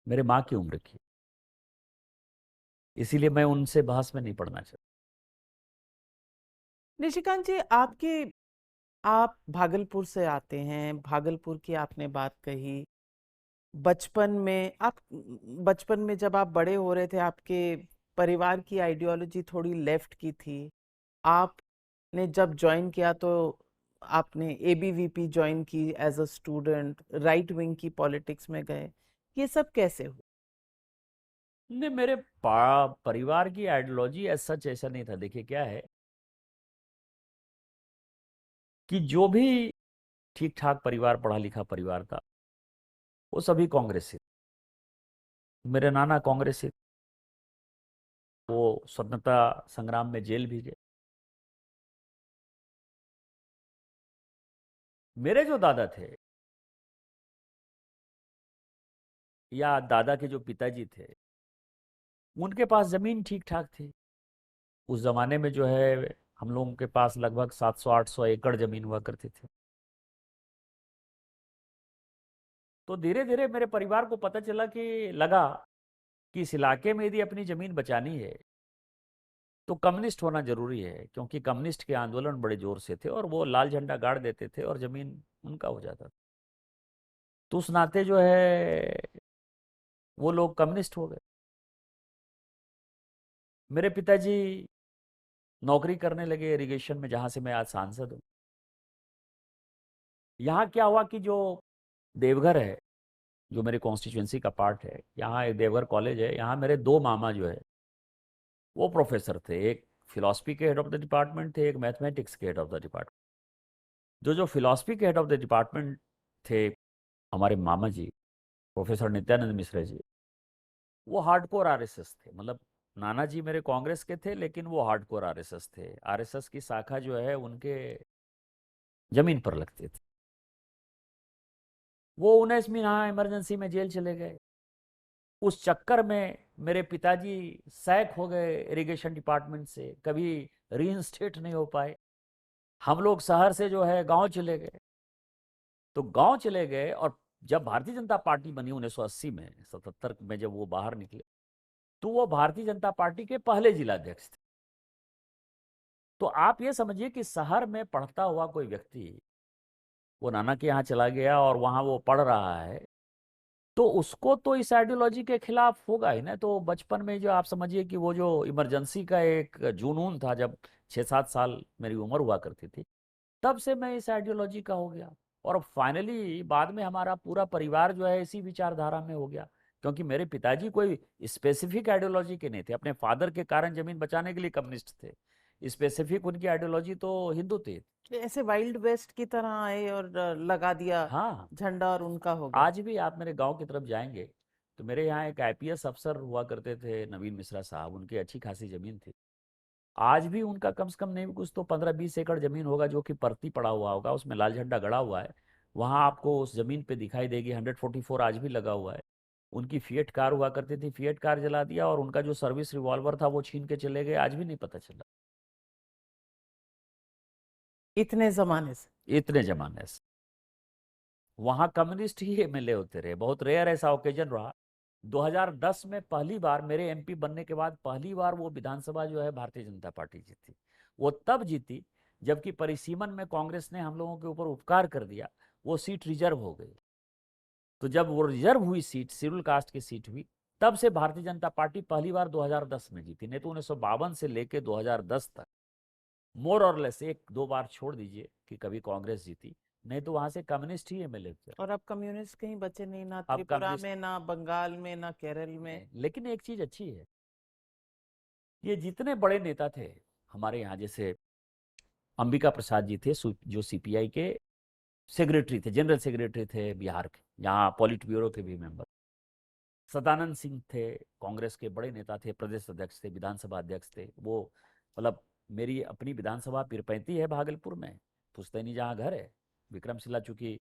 मेरे माँ की उम्र की, इसीलिए मैं उनसे बहस में नहीं पड़ना चाहता। निशिकांत जी, आप भागलपुर से आते हैं, भागलपुर की आपने बात कही। बचपन में जब आप बड़े हो रहे थे, आपके परिवार की आइडियोलॉजी थोड़ी लेफ्ट की थी। आपने जब ज्वाइन किया तो आपने एबीवीपी ज्वाइन की as a student, right wing की पॉलिटिक्स में गए। ये सब कैसे हुआ? नहीं, मेरे परिवार की आइडियोलॉजी ऐसा सच ऐसा नहीं था। देखिए क्या है कि जो भी ठीक ठाक परिवार, पढ़ा लिखा परिवार था, वो सभी कांग्रेस से। मेरे नाना कांग्रेस से, वो स्वतंत्रता संग्राम में जेल भी गए। मेरे जो दादा थे, या दादा के जो पिताजी थे, उनके पास जमीन ठीक ठाक थी। उस जमाने में जो है, हम लोगों के पास लगभग 700-800 एकड़ जमीन हुआ करती थी। तो धीरे धीरे मेरे परिवार को पता चला कि लगा कि इस इलाके में यदि अपनी जमीन बचानी है तो कम्युनिस्ट होना जरूरी है, क्योंकि कम्युनिस्ट के आंदोलन बड़े जोर से थे और वो लाल झंडा गाड़ देते थे और जमीन उनका हो जाता था। तो उस नाते जो है वो लोग कम्युनिस्ट हो गए। मेरे पिताजी नौकरी करने लगे इरिगेशन में, जहां से मैं आज सांसद हूँ। यहाँ क्या हुआ कि जो देवघर है, जो मेरे कॉन्स्टिट्यूंसी का पार्ट है, यहाँ एक देवघर कॉलेज है, यहाँ मेरे दो मामा जो है वो प्रोफेसर थे। एक फिलॉसफी के हेड ऑफ द डिपार्टमेंट थे, एक मैथमेटिक्स के हेड ऑफ द डिपार्टमेंट। जो फिलॉसफी के हेड ऑफ द डिपार्टमेंट थे, हमारे मामा जी प्रोफेसर नित्यानंद मिश्रा जी, वो हार्डकोर आरएसएस थे। मतलब नाना जी मेरे कांग्रेस के थे, लेकिन वो हार्डकोर आरएसएस थे। आरएसएस की शाखा जो है उनके जमीन पर लगते थे। वो 19 महीना इमरजेंसी में जेल चले गए। उस चक्कर में मेरे पिताजी सैक हो गए इरिगेशन डिपार्टमेंट से, कभी रीइंस्टेट नहीं हो पाए। हम लोग शहर से जो है गांव चले गए। तो गांव चले गए, और जब भारतीय जनता पार्टी बनी 1980 में, 77 में जब वो बाहर निकले, तो वो भारतीय जनता पार्टी के पहले जिलाध्यक्ष थे। तो आप ये समझिए कि शहर में पढ़ता हुआ कोई व्यक्ति वो नाना के यहाँ चला गया और वहां वो पढ़ रहा है, तो उसको तो इस आइडियोलॉजी के खिलाफ होगा ही ना। तो बचपन में जो आप समझिए कि वो जो इमरजेंसी का एक जुनून था, जब 6-7 साल मेरी उम्र हुआ करती थी, तब से मैं इस आइडियोलॉजी का हो गया। और फाइनली बाद में हमारा पूरा परिवार जो है इसी विचारधारा में हो गया, क्योंकि मेरे पिताजी कोई स्पेसिफिक आइडियोलॉजी के नहीं थे। अपने फादर के कारण जमीन बचाने के लिए कम्युनिस्ट थे, स्पेसिफिक उनकी आइडियोलॉजी तो हिंदू थी। कि ऐसे वाइल्ड वेस्ट की तरह आए और लगा दिया हाँ, झंडा और उनका हो गया? आज भी आप मेरे गांव की तरफ जाएंगे तो मेरे यहाँ एक आईपीएस अफसर हुआ करते थे, नवीन मिश्रा साहब। उनकी अच्छी खासी जमीन थी। आज भी उनका कम से कम नहीं कुछ तो 15-20 एकड़ जमीन होगा, जो कि परती पड़ा हुआ होगा, उसमें लाल झंडा गड़ा हुआ है। वहां आपको उस जमीन पे दिखाई देगी 144 आज भी लगा हुआ है। उनकी फिएट कार हुआ करती थी, फिएट कार जला दिया, और उनका जो सर्विस रिवॉल्वर था वो छीन के चले गए, आज भी नहीं पता चला। इतने जमाने से? इतने जमाने से वहां कम्युनिस्ट ही एमएलए होते रहे। बहुत रेयर ऐसा ओकेजन रहा। 2010 में पहली बार मेरे एमपी बनने के बाद पहली बार वो विधानसभा जो है भारतीय जनता पार्टी जीती। वो तब जीती जबकि परिसीमन में कांग्रेस ने हम लोगों के ऊपर उपकार कर दिया, वो सीट रिजर्व हो गई। तो जब वो रिजर्व हुई सीट, शेड्यूल कास्ट की सीट हुई, तब से भारतीय जनता पार्टी पहली बार 2010 में जीती। नहीं तो 1952 से लेके 2010 तक मोर और लेस एक दो बार छोड़ दीजिए कि कभी कांग्रेस जीती, नहीं तो वहां से कम्युनिस्ट ही एमएलए थे। और अब कम्युनिस्ट कहीं बचे नहीं, ना अब त्रिपुरा कम्युनिस्ट में, ना बंगाल में, ना केरल में। नहीं, लेकिन एक चीज अच्छी है, ये जितने बड़े नेता थे हमारे यहाँ, जैसे अंबिका प्रसाद जी थे, जो सीपीआई के सेक्रेटरी थे, जनरल सेक्रेटरी थे बिहार के, यहाँ पॉलिट ब्यूरो के भी मेंबर। सदानंद सिंह थे, कांग्रेस के बड़े नेता थे, प्रदेश अध्यक्ष थे, विधानसभा अध्यक्ष थे वो। मतलब मेरी अपनी विधानसभा पीरपैंती है भागलपुर में, पुश्तैनी जहाँ घर है। विक्रमशिला चूंकि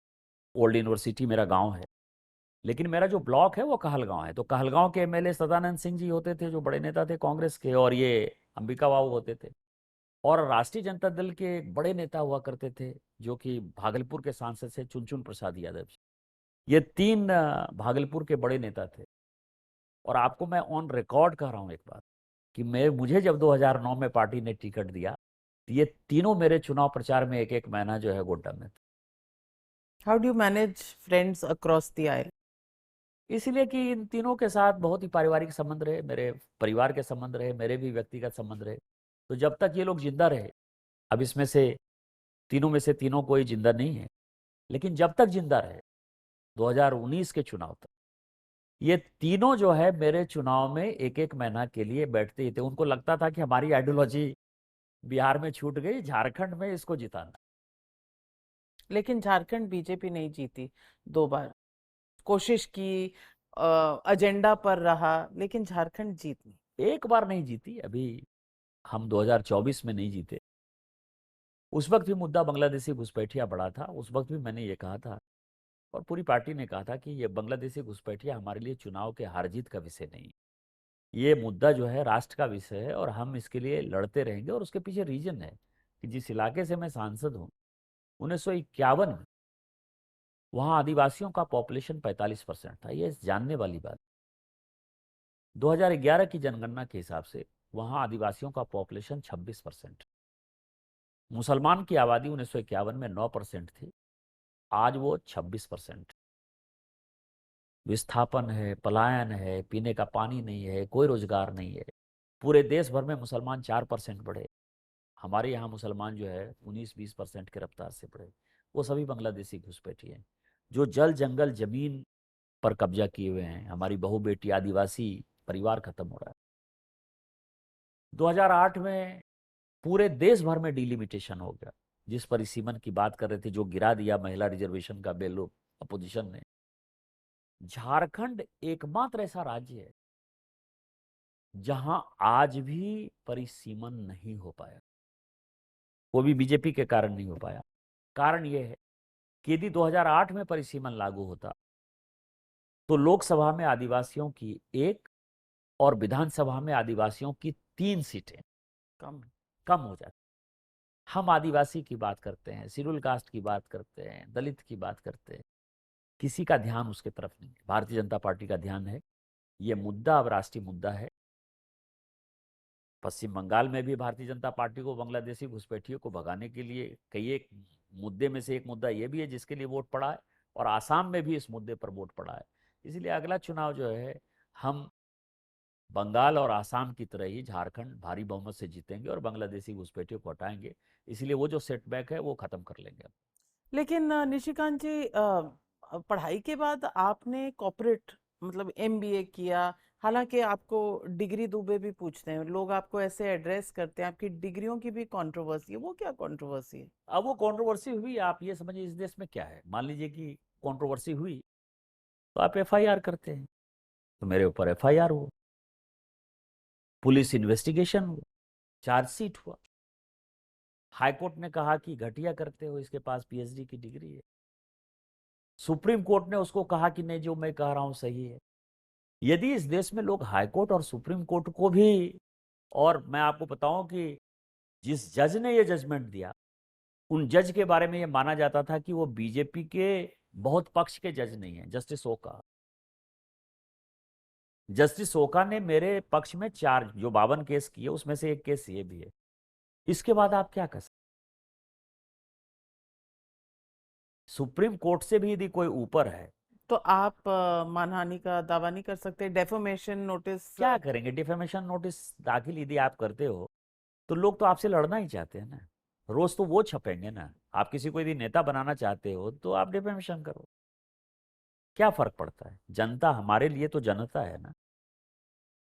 ओल्ड यूनिवर्सिटी मेरा गांव है, लेकिन मेरा जो ब्लॉक है वो कहलगांव है, तो कहलगांव के एमएलए सदानंद सिंह जी होते थे, जो बड़े नेता थे कांग्रेस के, और ये अंबिका बाबू होते थे। और राष्ट्रीय जनता दल के एक बड़े नेता हुआ करते थे, जो कि भागलपुर के सांसद से चुनचुन प्रसाद यादव जी। ये तीन भागलपुर के बड़े नेता थे। और आपको मैं ऑन रिकॉर्ड कह रहा हूं एक बात, कि मैं मुझे जब 2009 में पार्टी ने टिकट दिया, तो ये तीनों मेरे चुनाव प्रचार में एक एक महीना जो है गोड्डा में थे। How do you manage friends across the aisle? इसलिए कि इन तीनों के साथ बहुत ही पारिवारिक संबंध रहे, मेरे परिवार के संबंध रहे, मेरे भी व्यक्तिगत संबंध रहे। तो जब तक ये लोग जिंदा रहे, अब इसमें से तीनों में से तीनों कोई जिंदा नहीं है, लेकिन जब तक जिंदा रहे 2019 के चुनाव तक, ये तीनों जो है मेरे चुनाव में एक एक महीना के लिए बैठते ही थे। उनको लगता था कि हमारी आइडियोलॉजी बिहार में छूट गई, झारखंड में इसको जिताना। लेकिन झारखंड बीजेपी नहीं जीती, 2 बार कोशिश की, एजेंडा पर रहा, लेकिन झारखंड जीत नहीं। एक बार नहीं जीती, अभी हम 2024 में नहीं जीते। उस वक्त भी मुद्दा बांग्लादेशी घुसपैठिया बड़ा था, उस वक्त भी मैंने ये कहा था, और पूरी पार्टी ने कहा था कि ये बांग्लादेशी घुसपैठिया हमारे लिए चुनाव के हार जीत का विषय नहीं, ये मुद्दा जो है राष्ट्र का विषय है, और हम इसके लिए लड़ते रहेंगे। और उसके पीछे रीजन है कि जिस इलाके से मैं सांसद हूँ, 1951 में वहाँ आदिवासियों का पॉपुलेशन 45% था, ये जानने वाली बात। 2011 की जनगणना के हिसाब से वहाँ आदिवासियों का पॉपुलेशन 26%। मुसलमान की आबादी 1951 में 9% थी, आज वो 26%। विस्थापन है, पलायन है, पीने का पानी नहीं है, कोई रोजगार नहीं है। पूरे देश भर में मुसलमान 4% बढ़े, हमारे यहाँ मुसलमान जो है 19-20% के रफ्तार से बढ़े। वो सभी बांग्लादेशी घुसपैठी हैं, जो जल जंगल जमीन पर कब्जा किए हुए हैं। हमारी बहू बेटी आदिवासी परिवार खत्म हो रहा है। 2008 में पूरे देश भर में डिलिमिटेशन हो गया, जिस परिसीमन की बात कर रहे थे, जो गिरा दिया महिला रिजर्वेशन का बिल अपोजिशन ने। झारखंड एकमात्र ऐसा राज्य है जहां आज भी परिसीमन नहीं हो पाया, वो भी बीजेपी के कारण नहीं हो पाया। कारण यह है कि यदि 2008 में परिसीमन लागू होता, तो लोकसभा में आदिवासियों की 1 और विधानसभा में आदिवासियों की 3 सीटें कम। कम हो जाती। हम आदिवासी की बात करते हैं, शेड्यूल कास्ट की बात करते हैं, दलित की बात करते हैं, किसी का ध्यान उसके तरफ नहीं है। भारतीय जनता पार्टी का ध्यान है, ये मुद्दा अब राष्ट्रीय मुद्दा है। पश्चिम बंगाल में भी भारतीय जनता पार्टी को बांग्लादेशी घुसपैठियों को भगाने के लिए कई एक मुद्दे में से एक मुद्दा ये भी है जिसके लिए वोट पड़ा है, और आसाम में भी इस मुद्दे पर वोट पड़ा है। इसलिए अगला चुनाव जो है, हम बंगाल और आसाम की तरह ही झारखंड भारी बहुमत से जीतेंगे और बांग्लादेशी घुसपैठियों को हटाएंगे। इसलिए वो जो सेटबैक है वो खत्म कर लेंगे। लेकिन निशिकांत जी, पढ़ाई के बाद आपने कॉर्पोरेट मतलब एमबीए किया। हालांकि आपको डिग्री दुबे भी पूछते हैं लोग, आपको ऐसे एड्रेस करते हैं, आपकी डिग्रियों की भी कंट्रोवर्सी है। वो क्या कंट्रोवर्सी है? अब वो कंट्रोवर्सी हुई, आप ये समझिए इस देश में क्या है, मान लीजिए कि कंट्रोवर्सी हुई, तो आप एफआईआर करते हैं, तो मेरे ऊपर एफआईआर हुआ, पुलिस इन्वेस्टिगेशन हुआ, चार्जशीट हुआ। हाईकोर्ट ने कहा कि घटिया करते हो, इसके पास पीएचडी की डिग्री है। सुप्रीम कोर्ट ने उसको कहा कि नहीं, जो मैं कह रहा हूं सही है। यदि इस देश में लोग हाईकोर्ट और सुप्रीम कोर्ट को भी, और मैं आपको बताऊं कि जिस जज ने ये जजमेंट दिया, उन जज के बारे में ये माना जाता था कि वो बीजेपी के बहुत पक्ष के जज नहीं है, जस्टिस ओका। जस्टिस ओका ने मेरे पक्ष में 4 जो 52 केस किए, उसमें से एक केस ये भी है। इसके बाद आप क्या कर सकते? सुप्रीम कोर्ट से भी यदि कोई ऊपर है, तो आप मानहानि का दावा नहीं कर सकते? Deformation notice? क्या करेंगे? डिफेमेशन नोटिस दाखिल यदि आप करते हो, तो लोग तो आपसे लड़ना ही चाहते हैं ना, रोज तो वो छपेंगे ना। आप किसी को यदि नेता बनाना चाहते हो तो आप डिफेमेशन करो, क्या फर्क पड़ता है? जनता हमारे लिए तो जनता है ना।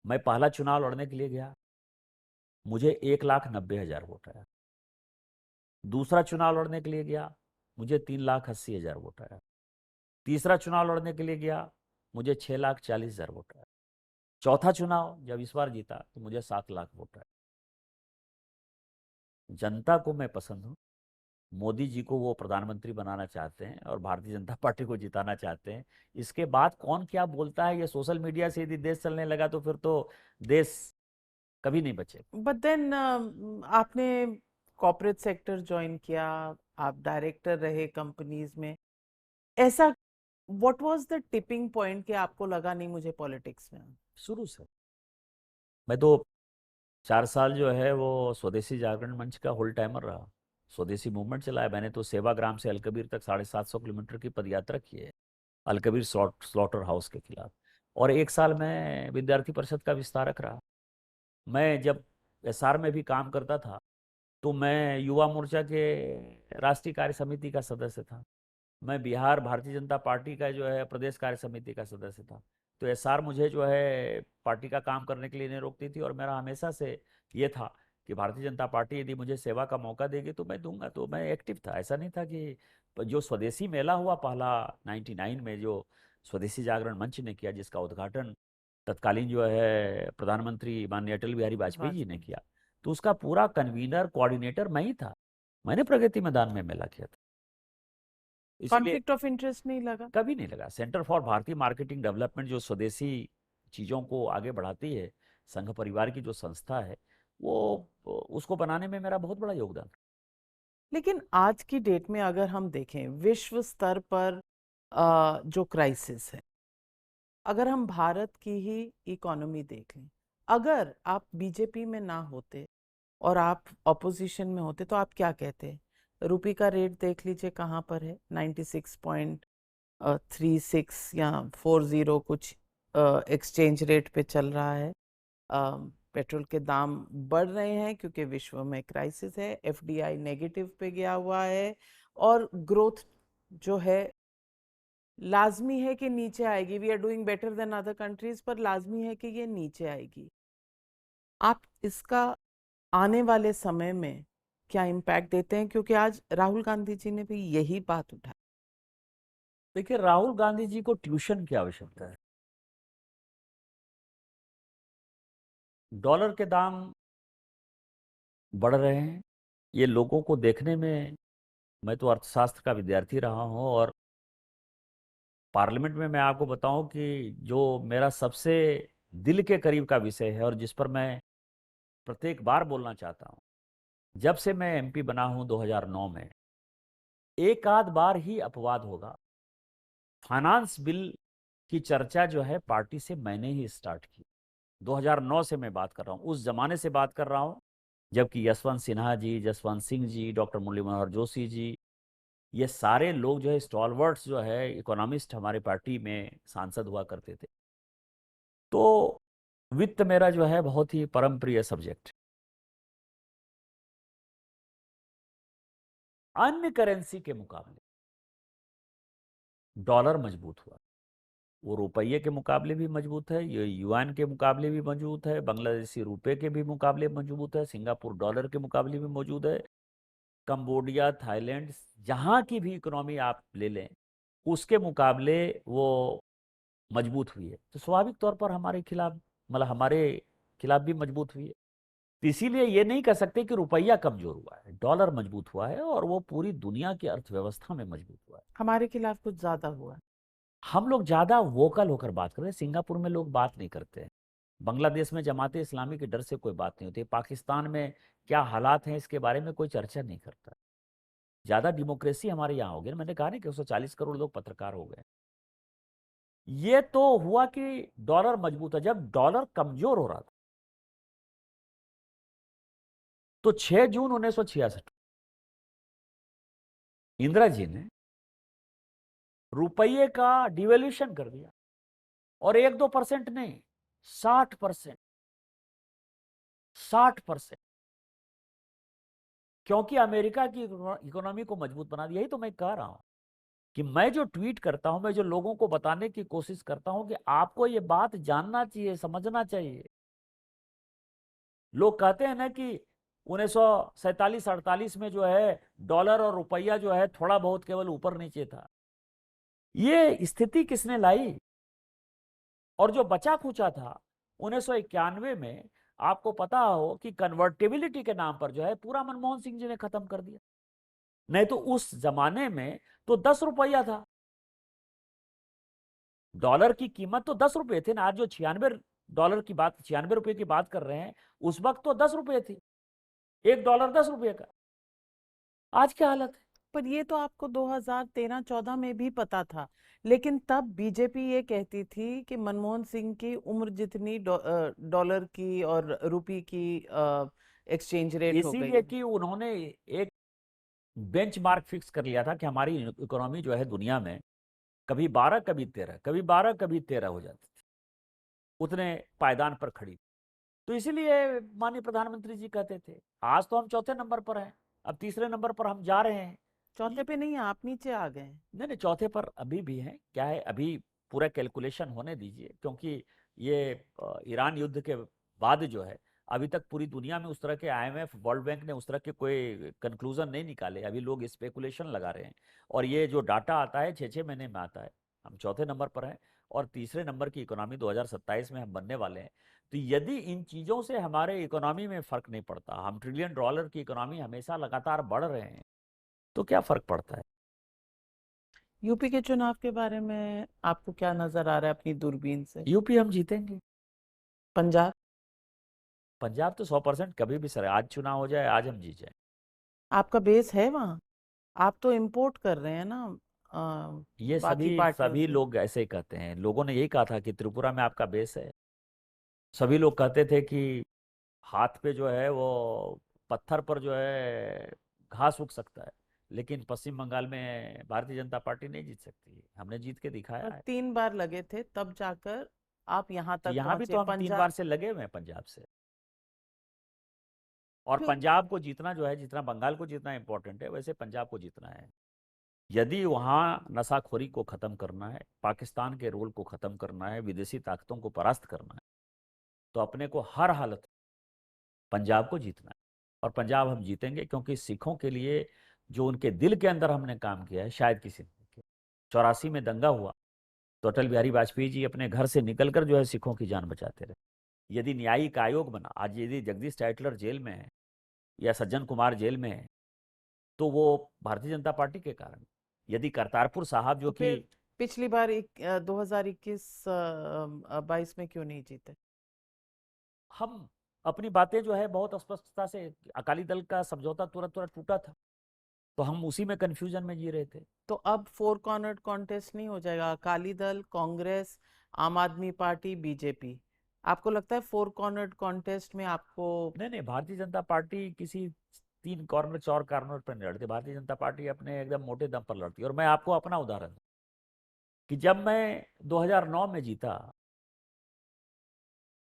मैं पहला चुनाव लड़ने के लिए गया, मुझे 1,90,000 वोट आया। दूसरा चुनाव लड़ने के लिए गया, मुझे 3,80,000 वोट आया। तीसरा चुनाव लड़ने के लिए गया, मुझे 6,40,000 वोट आया। चौथा चुनाव जब इस बार जीता तो मुझे 7 लाख वोट आया। जनता को मैं पसंद हूं, मोदी जी को वो प्रधानमंत्री बनाना चाहते हैं और भारतीय जनता पार्टी को जिताना चाहते हैं। इसके बाद कौन क्या बोलता है, ये सोशल मीडिया से यदि देश चलने लगा तो फिर तो देश कभी नहीं बचे। बट देन आपने कॉर्पोरेट सेक्टर ज्वाइन किया, आप डायरेक्टर रहे कंपनीज में, ऐसा what was the tipping point कि आपको लगा नहीं मुझे पॉलिटिक्स में शुरू से मैं तो 4 साल जो है वो स्वदेशी जागरण मंच का होल टाइमर रहा। स्वदेशी मूवमेंट चलाया मैंने तो, सेवाग्राम से अलकबीर तक 750 किलोमीटर की पदयात्रा की है, अलकबीर स्लॉटर हाउस के खिलाफ। और 1 साल मैं विद्यार्थी परिषद का विस्तारक रहा। मैं जब एसआर में भी काम करता था तो मैं युवा मोर्चा के राष्ट्रीय कार्य समिति का सदस्य था। मैं बिहार भारतीय जनता पार्टी का जो है प्रदेश कार्य समिति का सदस्य था। तो एसआर मुझे जो है पार्टी का काम करने के लिए नहीं रोकती थी, और मेरा हमेशा से ये था कि भारतीय जनता पार्टी यदि मुझे सेवा का मौका देगी तो मैं दूंगा। तो मैं एक्टिव था, ऐसा नहीं था कि जो स्वदेशी मेला हुआ पहला 99 में, जो स्वदेशी जागरण मंच ने किया, जिसका उद्घाटन तत्कालीन जो है प्रधानमंत्री माननीय अटल बिहारी वाजपेयी जी ने वाजपेयी। किया, तो उसका पूरा कन्वीनर कोऑर्डिनेटर मैं ही था। मैंने प्रगति मैदान में मेला किया था। इसलिए कॉन्फ्लिक्ट ऑफ इंटरेस्ट नहीं लगा? कभी नहीं लगा। सेंटर फॉर भारतीय मार्केटिंग डेवलपमेंट जो स्वदेशी चीज़ों को आगे बढ़ाती है, संघ परिवार की जो संस्था है, वो उसको बनाने में मेरा बहुत बड़ा योगदान। लेकिन आज की डेट में अगर हम देखें विश्व स्तर पर जो क्राइसिस है, अगर हम भारत की ही इकोनॉमी देख लें, अगर आप बीजेपी में ना होते और आप ऑपोजिशन में होते तो आप क्या कहते? रुपी का रेट देख लीजिए कहाँ पर है, 96.36 या 40 कुछ एक्सचेंज रेट पे चल रहा है। पेट्रोल के दाम बढ़ रहे हैं क्योंकि विश्व में क्राइसिस है, एफडीआई नेगेटिव पे गया हुआ है, और ग्रोथ जो है लाजमी है कि नीचे आएगी। We are doing better than other countries, पर लाजमी है कि ये नीचे आएगी। आप इसका आने वाले समय में क्या इम्पैक्ट देते हैं? क्योंकि आज राहुल गांधी जी ने भी यही बात उठाई। देखिए, राहुल गांधी जी को ट्यूशन की आवश्यकता है। डॉलर के दाम बढ़ रहे हैं, ये लोगों को देखने में, मैं तो अर्थशास्त्र का विद्यार्थी रहा हूं, और पार्लियामेंट में मैं आपको बताऊं कि जो मेरा सबसे दिल के करीब का विषय है और जिस पर मैं प्रत्येक बार बोलना चाहता हूं, जब से मैं एमपी बना हूं 2009 में, एक आध बार ही अपवाद होगा, फाइनेंस बिल की चर्चा जो है पार्टी से मैंने ही स्टार्ट की। 2009 से मैं बात कर रहा हूं, उस जमाने से बात कर रहा हूं जबकि यशवंत सिन्हा जी, जसवंत सिंह जी, डॉक्टर मुरली मनोहर जोशी जी, ये सारे लोग जो है स्टॉलवर्ड्स जो है इकोनॉमिस्ट हमारे पार्टी में सांसद हुआ करते थे। तो वित्त मेरा जो है बहुत ही परम प्रिय सब्जेक्ट। अन्य करेंसी के मुकाबले डॉलर मजबूत हुआ, वो रुपये के मुकाबले भी मजबूत है, ये युआन के मुकाबले भी मजबूत है, बांग्लादेशी रुपए के भी मुकाबले मजबूत है, सिंगापुर डॉलर के मुकाबले भी मौजूद है, कंबोडिया, थाईलैंड, जहां की भी इकोनॉमी आप ले लें उसके मुकाबले वो मजबूत हुई है। तो स्वाभाविक तौर पर हमारे खिलाफ, मतलब हमारे खिलाफ भी मजबूत हुई है। तो इसीलिए ये नहीं कह सकते कि रुपया कमजोर हुआ है, डॉलर मजबूत हुआ है और वो पूरी दुनिया की अर्थव्यवस्था में मजबूत हुआ है। हमारे खिलाफ कुछ ज्यादा हुआ। हम लोग ज्यादा वोकल होकर बात कर रहे हैं, सिंगापुर में लोग बात नहीं करते हैं, बांग्लादेश में जमाते इस्लामी के डर से कोई बात नहीं होती, पाकिस्तान में क्या हालात हैं इसके बारे में कोई चर्चा नहीं करता। ज्यादा डेमोक्रेसी हमारे यहाँ हो गई। मैंने कहा नहीं कि 140 करोड़ लोग पत्रकार हो गए। ये तो हुआ कि डॉलर मजबूत है। जब डॉलर कमजोर हो रहा था तो 6 जून 1966 इंदिरा जी ने रुपये का डिवेल्यूशन कर दिया, और 1-2% नहीं, 60%। 60%, क्योंकि अमेरिका की इकोनॉमी को मजबूत बना दिया। यही तो मैं कह रहा हूं कि मैं जो ट्वीट करता हूं, मैं जो लोगों को बताने की कोशिश करता हूं कि आपको ये बात जानना चाहिए, समझना चाहिए। लोग कहते हैं ना कि 1947-48 में जो है डॉलर और रुपया जो है थोड़ा बहुत केवल ऊपर नीचे था। ये स्थिति किसने लाई? और जो बचा खुचा था 1991 में, आपको पता हो कि कन्वर्टेबिलिटी के नाम पर जो है पूरा मनमोहन सिंह जी ने खत्म कर दिया। नहीं तो उस जमाने में तो 10 रुपया था, डॉलर की कीमत तो 10 रुपए थे ना। आज जो $96 की बात, $96 की बात कर रहे हैं, उस वक्त तो 10 रुपए थी, $1 10 रुपए का। आज क्या हालत है? पर ये तो आपको 2013-14 में भी पता था, लेकिन तब बीजेपी ये कहती थी कि मनमोहन सिंह की उम्र जितनी डॉलर की और रुपए की एक्सचेंज रेट हो गई इसीलिए है। कि उन्होंने एक बेंचमार्क फिक्स कर लिया था कि हमारी इकोनॉमी जो है दुनिया में कभी 12, कभी 13, कभी 12, कभी 13 हो जाती थी, उतने पायदान पर खड़ी। तो इसीलिए माननीय प्रधानमंत्री जी कहते थे, आज तो हम चौथे नंबर पर हैं, अब तीसरे नंबर पर हम जा रहे हैं। चौथे पे नहीं, आप नीचे आ गए हैं। नहीं नहीं, चौथे पर अभी भी हैं। क्या है, अभी पूरा कैलकुलेशन होने दीजिए, क्योंकि ये ईरान युद्ध के बाद जो है, अभी तक पूरी दुनिया में उस तरह के आईएमएफ, वर्ल्ड बैंक ने उस तरह के कोई कंक्लूजन नहीं निकाले। अभी लोग स्पेकुलेशन लगा रहे हैं, और ये जो डाटा आता है 6-6 महीने में आता है। हम चौथे नंबर पर हैं, और तीसरे नंबर की इकोनॉमी 2027 में हम बनने वाले हैं। तो यदि इन चीज़ों से हमारे इकोनॉमी में फर्क नहीं पड़ता, हम $1 ट्रिलियन की इकोनॉमी हमेशा लगातार बढ़ रहे हैं, तो क्या फर्क पड़ता है? यूपी के चुनाव के बारे में आपको क्या नजर आ रहा है अपनी दूरबीन से? यूपी हम जीतेंगे। पंजाब? पंजाब तो 100% कभी भी सर, आज चुनाव हो जाए, आज हम जीत जाए। आपका बेस है वहाँ? आप तो इम्पोर्ट कर रहे हैं ना ये बाकी सभी पार्टियों सभी से। लोग ऐसे ही कहते हैं। लोगों ने यही कहा था कि त्रिपुरा में आपका बेस है। सभी लोग कहते थे कि हाथ पे जो है वो पत्थर पर जो है घास उग सकता है, लेकिन पश्चिम बंगाल में भारतीय जनता पार्टी नहीं जीत सकती। हमने जीत के पर दिखाया है। 3 बार लगे थे, तब जाकर आप यहाँ तो तक यहाँ भी पहुंचे। तो हम 3 बार पंजाब? से लगे हुए हैं पंजाब से। और क्यों? पंजाब को जीतना जो है, जितना बंगाल को जीतना इंपॉर्टेंट है, वैसे पंजाब को जीतना है। यदि वहाँ नशाखोरी को खत्म करना है, पाकिस्तान के रोल को खत्म करना है, विदेशी ताकतों को परास्त करना है, तो अपने को हर हालत में पंजाब को जीतना है। और पंजाब हम जीतेंगे, क्योंकि सिखों के लिए जो उनके दिल के अंदर हमने काम किया है, शायद किसी ने नहीं किया। 84 में दंगा हुआ तो अटल बिहारी वाजपेयी जी अपने घर से निकलकर जो है सिखों की जान बचाते रहे। यदि न्यायिक आयोग बना, आज यदि जगदीश टाइटलर जेल में है या सज्जन कुमार जेल में है, तो वो भारतीय जनता पार्टी के कारण। यदि करतारपुर साहब जो तो कि फिर पिछली बार 2021-22 में क्यों नहीं जीते? हम अपनी बातें जो है बहुत स्पष्टता से, अकाली दल का समझौता तुरंत तुरंत टूटा था, तो हम उसी में कंफ्यूजन में जी रहे थे। तो अब 4 कॉर्नर कॉन्टेस्ट नहीं हो जाएगा? अकाली दल, कांग्रेस, आम आदमी पार्टी, बीजेपी। आपको लगता है 4 कॉर्नर कॉन्टेस्ट में आपको? नहीं नहीं, भारतीय जनता पार्टी किसी 3 कॉर्नर 4 कॉर्नर पर नहीं लड़ती। भारतीय जनता पार्टी अपने एकदम मोटे दम पर लड़ती है। और मैं आपको अपना उदाहरण दूं कि जब मैं 2009 में जीता,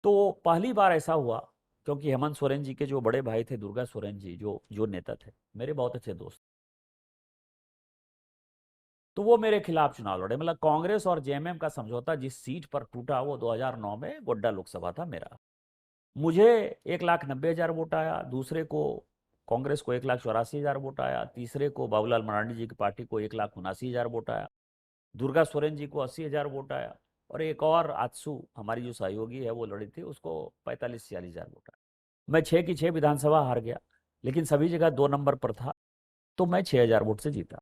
तो पहली बार ऐसा हुआ, क्योंकि हेमंत सोरेन जी के जो बड़े भाई थे, दुर्गा सोरेन जी, जो जो नेता थे, मेरे बहुत अच्छे दोस्त, तो वो मेरे खिलाफ चुनाव लड़े। मतलब कांग्रेस और जेएमएम का समझौता जिस सीट पर टूटा, वो 2009 में गोड्डा लोकसभा था मेरा। मुझे 1,90,000 वोट आया, दूसरे को, कांग्रेस को 1,84,000 वोट आया, तीसरे को बाबूलाल मरांडी जी की पार्टी को 1,79,000 वोट आया, दुर्गा सोरेन जी को 80,000 वोट आया, और एक और आजसू हमारी जो सहयोगी है वो लड़ी थी, उसको 45-46,000 वोट आया। मैं 6 की 6 विधानसभा हार गया, लेकिन सभी जगह 2 नंबर पर था, तो मैं 6,000 वोट से जीता।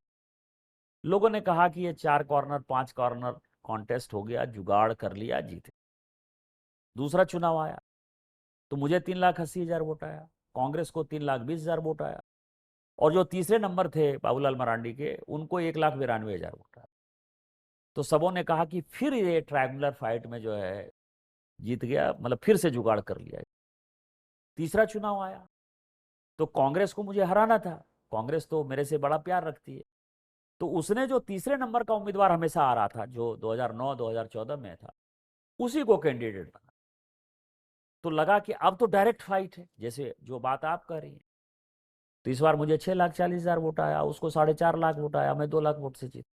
लोगों ने कहा कि ये 4 कॉर्नर 5 कॉर्नर कॉन्टेस्ट हो गया, जुगाड़ कर लिया, जीते। दूसरा चुनाव आया तो मुझे 3,80,000 वोट आया, कांग्रेस को 3,20,000 वोट आया, और जो तीसरे नंबर थे बाबूलाल मरांडी के, उनको 1,92,000 वोट आया। तो सबों ने कहा कि फिर ये ट्रायंगुलर फाइट में जो है जीत गया, मतलब फिर से जुगाड़ कर लिया। तीसरा चुनाव आया तो कांग्रेस को मुझे हराना था। कांग्रेस तो मेरे से बड़ा प्यार रखती है, तो उसने जो तीसरे नंबर का उम्मीदवार हमेशा आ रहा था, जो 2009-2014 में था, उसी को कैंडिडेट बना। तो लगा कि अब तो डायरेक्ट फाइट है, जैसे जो बात आप कह रही हैं। तो इस बार मुझे 6,40,000 वोट आया, उसको 4.5 लाख वोट आया, मैं 2 लाख वोट से जीता।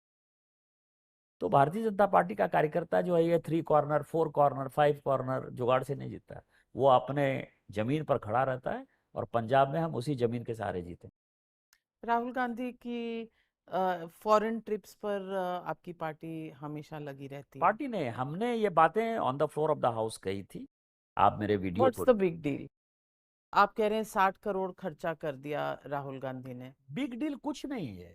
तो भारतीय जनता पार्टी का कार्यकर्ता जो है, ये 3 कॉर्नर 4 कॉर्नर 5 कॉर्नर जुगाड़ से नहीं जीतता। वो अपने जमीन पर खड़ा रहता है, और पंजाब में हम उसी जमीन के सहारे जीते। राहुल गांधी की फॉरेन ट्रिप्स पर आपकी पार्टी हमेशा लगी रहती है। पार्टी ने, हमने ये बातें on the floor of the house कही थी। आप मेरे वीडियो व्हाट्स को, द बिग डील? आप कह रहे हैं 60 करोड़ खर्चा कर दिया राहुल गांधी ने। बिग डील कुछ नहीं है,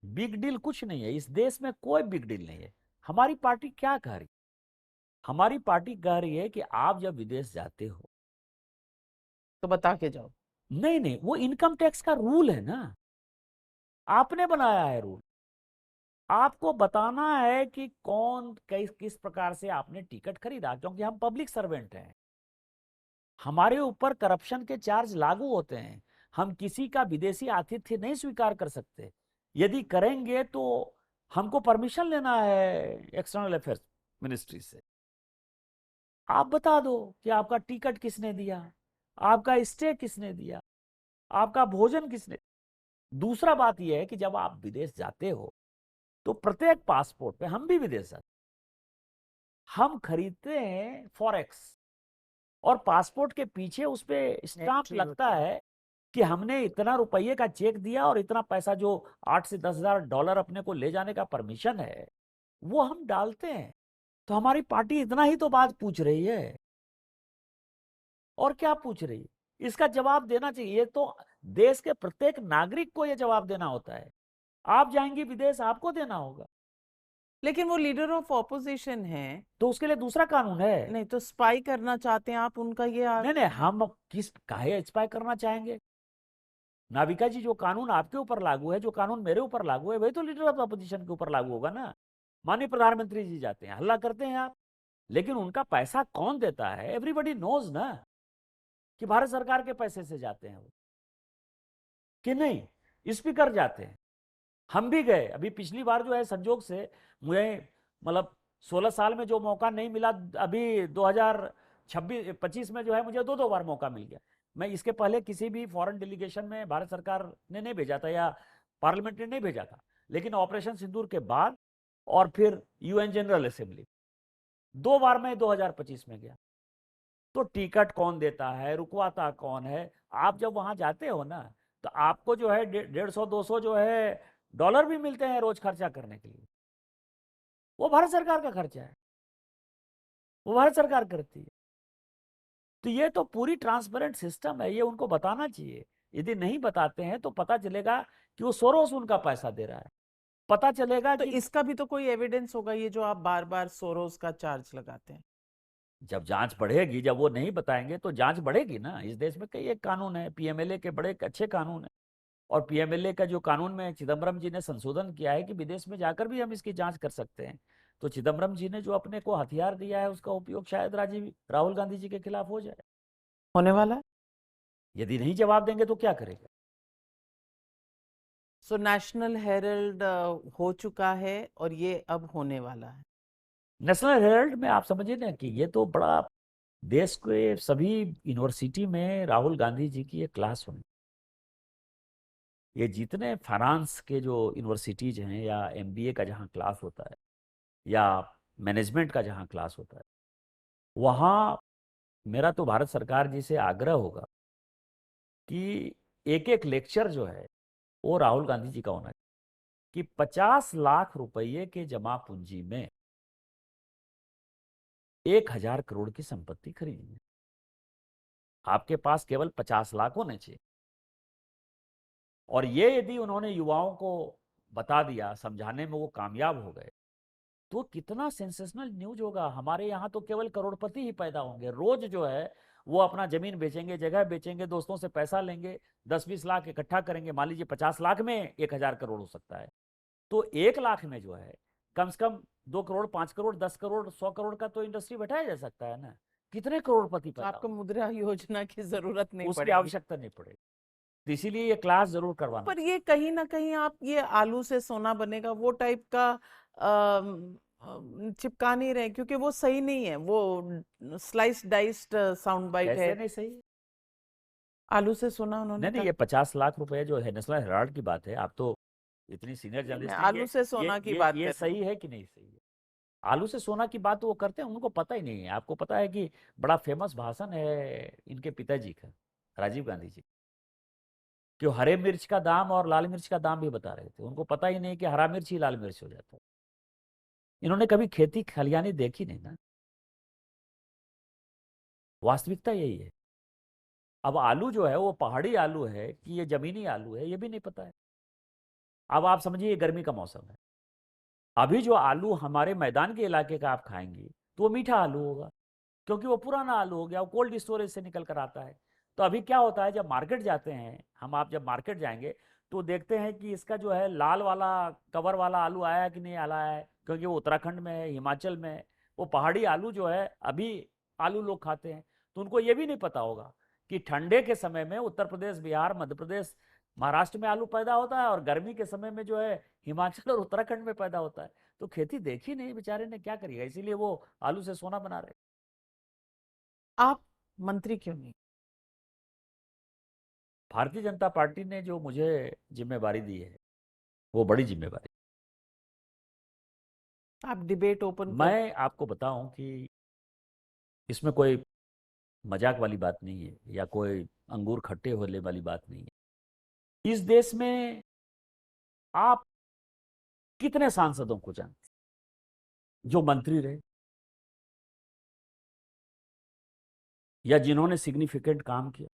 बिग डील कुछ नहीं है, इस देश में कोई बिग डील नहीं है। हमारी पार्टी क्या कह रही, हमारी पार्टी कह रही है कि आप जब विदेश जाते हो, तो बता के जाओ। नहीं नहीं, वो इनकम टैक्स का रूल है ना, आपने बनाया है रूल, आपको बताना है कि कौन किस प्रकार से आपने टिकट खरीदा, क्योंकि हम पब्लिक सर्वेंट हैं, हमारे ऊपर करप्शन के चार्ज लागू होते हैं, हम किसी का विदेशी आतिथ्य नहीं स्वीकार कर सकते। यदि करेंगे तो हमको परमिशन लेना है एक्सटर्नल अफेयर्स मिनिस्ट्री से। आप बता दो कि आपका टिकट किसने दिया, आपका स्टे किसने दिया, आपका भोजन किसने। दूसरा बात यह है कि जब आप विदेश जाते हो तो प्रत्येक पासपोर्ट पे, हम भी विदेश जाते, हम खरीदते हैं फॉरेक्स, और पासपोर्ट के पीछे उस पे स्टाम्प एंट्री लगता होती है। है कि हमने इतना रुपये का चेक दिया और इतना पैसा, जो 8 से 10 हज़ार डॉलर अपने को ले जाने का परमिशन है, वो हम डालते हैं। तो हमारी पार्टी इतना ही तो बात पूछ रही है, और क्या पूछ रही है, इसका जवाब देना चाहिए। ये तो देश के प्रत्येक नागरिक को ये जवाब देना होता है। आप जाएंगी विदेश, आपको देना होगा, लेकिन वो लीडर ऑफ ऑपोजिशन है। तो उसके लिए दूसरा कानून है। नहीं तो स्पाई करना चाहते हैं आप, उनका ये नहीं नहीं, हम किस काहे स्पाई करना चाहेंगे? नाविका जी, जो कानून आपके ऊपर लागू है, जो कानून मेरे ऊपर लागू है, वही तो लीडर ऑफ अपोजिशन के ऊपर लागू होगा ना। माननीय प्रधानमंत्री जी जाते हैं, हल्ला करते हैं आप, लेकिन उनका पैसा कौन देता है, एवरीबॉडी नोज ना, कि भारत सरकार के पैसे से जाते हैं वो, कि नहीं स्पीकर जाते हैं। हम भी गए, अभी पिछली बार जो है संजोग से मुझे, मतलब 16 साल में जो मौका नहीं मिला, अभी 2026-25 में जो है मुझे दो दो बार मौका मिल गया। मैं इसके पहले किसी भी फॉरेन डेलीगेशन में भारत सरकार ने नहीं भेजा था, या पार्लियामेंट ने नहीं भेजा था, लेकिन ऑपरेशन सिंदूर के बाद और फिर यूएन जनरल असेंबली, दो बार मैं 2025 में गया। तो टिकट कौन देता है, रुकवाता कौन है? आप जब वहां जाते हो ना, तो आपको जो है 150-200 जो है डॉलर भी मिलते हैं रोज खर्चा करने के लिए, वो भारत सरकार का खर्चा है, वो भारत सरकार करती है। तो ये तो पूरी ट्रांसपेरेंट सिस्टम है, ये उनको बताना चाहिए। यदि नहीं बताते हैं तो पता चलेगा कि वो सोरोस उनका पैसा दे रहा है, पता चलेगा तो कि इसका भी तो कोई एविडेंस होगा, ये जो आप बार बार सोरोस का चार्ज लगाते हैं। जब जांच बढ़ेगी, जब वो नहीं बताएंगे तो जांच बढ़ेगी ना। इस देश में कई एक कानून है, पीएमएलए के बड़े अच्छे कानून है, और पीएमएलए का जो कानून में चिदम्बरम जी ने संशोधन किया है कि विदेश में जाकर भी हम इसकी जांच कर सकते हैं। तो चिदम्बरम जी ने जो अपने को हथियार दिया है, उसका उपयोग शायद राहुल गांधी जी के खिलाफ हो जाए। होने वाला है। यदि नहीं जवाब देंगे तो क्या करेगा? सो नेशनल हेरल्ड हो चुका है और ये अब होने वाला है। नेशनल हेराल्ड में आप समझिए ना कि ये तो बड़ा, देश के सभी यूनिवर्सिटी में राहुल गांधी जी की एक क्लास होनी। ये जितने फाइनेंस के जो यूनिवर्सिटीज हैं, या एमबीए का जहाँ क्लास होता है, या मैनेजमेंट का जहाँ क्लास होता है, वहाँ मेरा तो भारत सरकार जी से आग्रह होगा कि एक एक लेक्चर जो है वो राहुल गांधी जी का होना चाहिए, कि 50 लाख रुपये के जमा पूंजी में 1,000 करोड़ की संपत्ति खरीदी है। आपके पास केवल 50 लाख होने चाहिए, और ये यदि उन्होंने युवाओं को बता दिया, समझाने में वो कामयाब हो गए, तो कितना सेंसेशनल न्यूज होगा। हमारे यहाँ तो केवल करोड़पति ही पैदा होंगे, रोज जो है वो अपना जमीन बेचेंगे, जगह बेचेंगे, दोस्तों से पैसा लेंगे, 10-20 लाख इकट्ठा करेंगे, मान लीजिए 50 लाख में 1,000 करोड़ हो सकता है, तो 1 लाख में जो है कम से कम 2 करोड़, 5 करोड़, 10 करोड़, 100 करोड़ का तो इंडस्ट्री बैठाया जा सकता है ना। कितने करोड़पति तो पैदा आपको हो, मुद्रा योजना की जरूरत नहीं उसकी पड़ेगी। आवश्यकता नहीं पड़ेगी। तो इसीलिए ये क्लास जरूर करवाना पर चाहिए। ये कहीं ना कहीं आप ये आलू से सोना बनेगा वो टाइप का चिपका नहीं रहे, क्योंकि वो सही नहीं है। वो स्लाइस डाइस्ड साउंड बाइट है। कैसे नहीं सही? आलू से सोना उन्होंने नहीं नहीं, कहा। ये 50 लाख रुपए जो है नेशनल हेराल्ड की बात है, आप तो इतनी सीनियर नहीं, मैं जर्नलिस्ट हैं, आलू से सोना की बात ये कर रही हूँ। सही है कि नहीं सही है? आलू से सोना की बात वो करते हैं, उनको पता ही नहीं है। आपको पता है कि बड़ा फेमस भाषण है इनके पिताजी का, राजीव गांधी जी, कि वो हरे मिर्च का दाम और लाल मिर्च का दाम भी बता रहे थे। उनको पता ही नहीं कि हरा मिर्च ही लाल मिर्च हो जाता है। इन्होंने कभी खेती खलियानी देखी नहीं ना, वास्तविकता यही है। अब आलू जो है वो पहाड़ी आलू है कि ये जमीनी आलू है, ये भी नहीं पता है। अब आप समझिए ये गर्मी का मौसम है, अभी जो आलू हमारे मैदान के इलाके का आप खाएंगे तो वो मीठा आलू होगा, क्योंकि वो पुराना आलू हो गया, वो कोल्ड स्टोरेज से निकल कर आता है। तो अभी क्या होता है, जब मार्केट जाते हैं हम, आप जब मार्केट जाएंगे तो देखते हैं कि इसका जो है लाल वाला कवर वाला आलू आया है कि नहीं आया है, क्योंकि वो उत्तराखंड में है, हिमाचल में है। वो पहाड़ी आलू जो है अभी आलू लोग खाते हैं, तो उनको ये भी नहीं पता होगा कि ठंडे के समय में उत्तर प्रदेश, बिहार, मध्य प्रदेश, महाराष्ट्र में आलू पैदा होता है, और गर्मी के समय में जो है हिमाचल और उत्तराखंड में पैदा होता है। तो खेती देखी नहीं बेचारे ने, क्या करिएगा, इसीलिए वो आलू से सोना बना रहे। आप मंत्री क्यों नहीं? भारतीय जनता पार्टी ने जो मुझे जिम्मेवारी दी है वो बड़ी जिम्मेवारी। आप डिबेट ओपन कर। मैं आपको बताऊं कि इसमें कोई मजाक वाली बात नहीं है या कोई अंगूर खट्टे होने वाली बात नहीं है। इस देश में आप कितने सांसदों को जानते हैं जो मंत्री रहे या जिन्होंने सिग्निफिकेंट काम किया?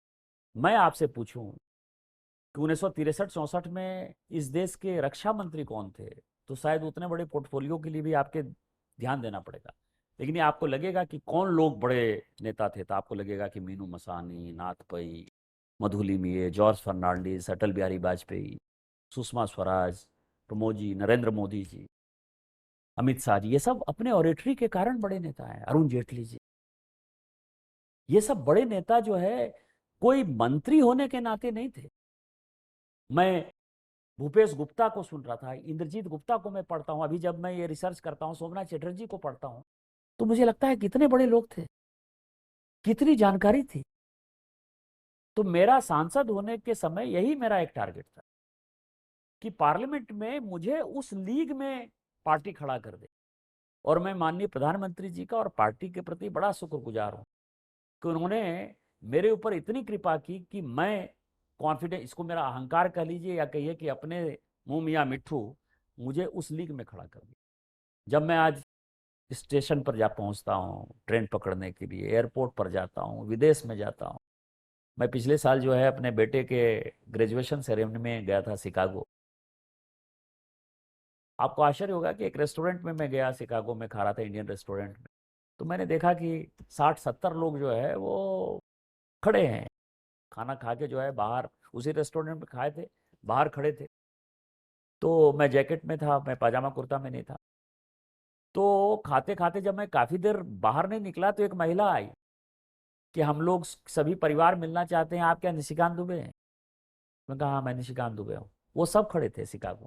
मैं आपसे पूछूं कि 1963-64 में इस देश के रक्षा मंत्री कौन थे, तो शायद उतने बड़े पोर्टफोलियो के लिए भी आपके ध्यान देना पड़ेगा। लेकिन ये आपको लगेगा कि कौन लोग बड़े नेता थे, तो आपको लगेगा कि मीनू मसानी, नाथ पई, मधुली मिये, जॉर्ज फर्नांडिस, अटल बिहारी वाजपेयी, सुषमा स्वराज, प्रमोद जी, नरेंद्र मोदी जी, अमित शाह जी, ये सब अपने ऑरेटरी के कारण बड़े नेता हैं, अरुण जेटली जी। ये सब बड़े नेता जो है कोई मंत्री होने के नाते नहीं थे। मैं भूपेश गुप्ता को सुन रहा था, इंद्रजीत गुप्ता को मैं पढ़ता हूं, अभी जब मैं ये रिसर्च करता हूं सोमनाथ चटर्जी को पढ़ता हूं, तो मुझे लगता है कितने बड़े लोग थे, कितनी जानकारी थी। तो मेरा सांसद होने के समय यही मेरा एक टारगेट था कि पार्लियामेंट में मुझे उस लीग में पार्टी खड़ा कर दे। और मैं माननीय प्रधानमंत्री जी का और पार्टी के प्रति बड़ा शुक्रगुजार हूं कि उन्होंने मेरे ऊपर इतनी कृपा की कि मैं कॉन्फिडेंस, इसको मेरा अहंकार कह लीजिए या कहिए कि अपने मुंह मियाँ मिट्ठू, मुझे उस लीग में खड़ा कर दिया। जब मैं आज स्टेशन पर जा पहुंचता हूँ ट्रेन पकड़ने के लिए, एयरपोर्ट पर जाता हूँ, विदेश में जाता हूँ। मैं पिछले साल जो है अपने बेटे के ग्रेजुएशन सेरेमनी में गया था शिकागो। आपको आश्चर्य होगा कि एक रेस्टोरेंट में मैं गया, शिकागो में खा रहा था, इंडियन रेस्टोरेंट में। तो मैंने देखा कि 60-70 लोग जो है वो खड़े हैं, खाना खा के जो है बाहर, उसी रेस्टोरेंट में खाए थे, बाहर खड़े थे। तो मैं जैकेट में था, मैं पाजामा कुर्ता में नहीं था। तो खाते खाते जब मैं काफ़ी देर बाहर नहीं निकला तो एक महिला आई कि हम लोग सभी परिवार मिलना चाहते हैं, आप क्या निशिकांत दुबे हैं? मैं कहा हाँ मैं निशिकांत दुबे हूँ। वो सब खड़े थे शिकागो।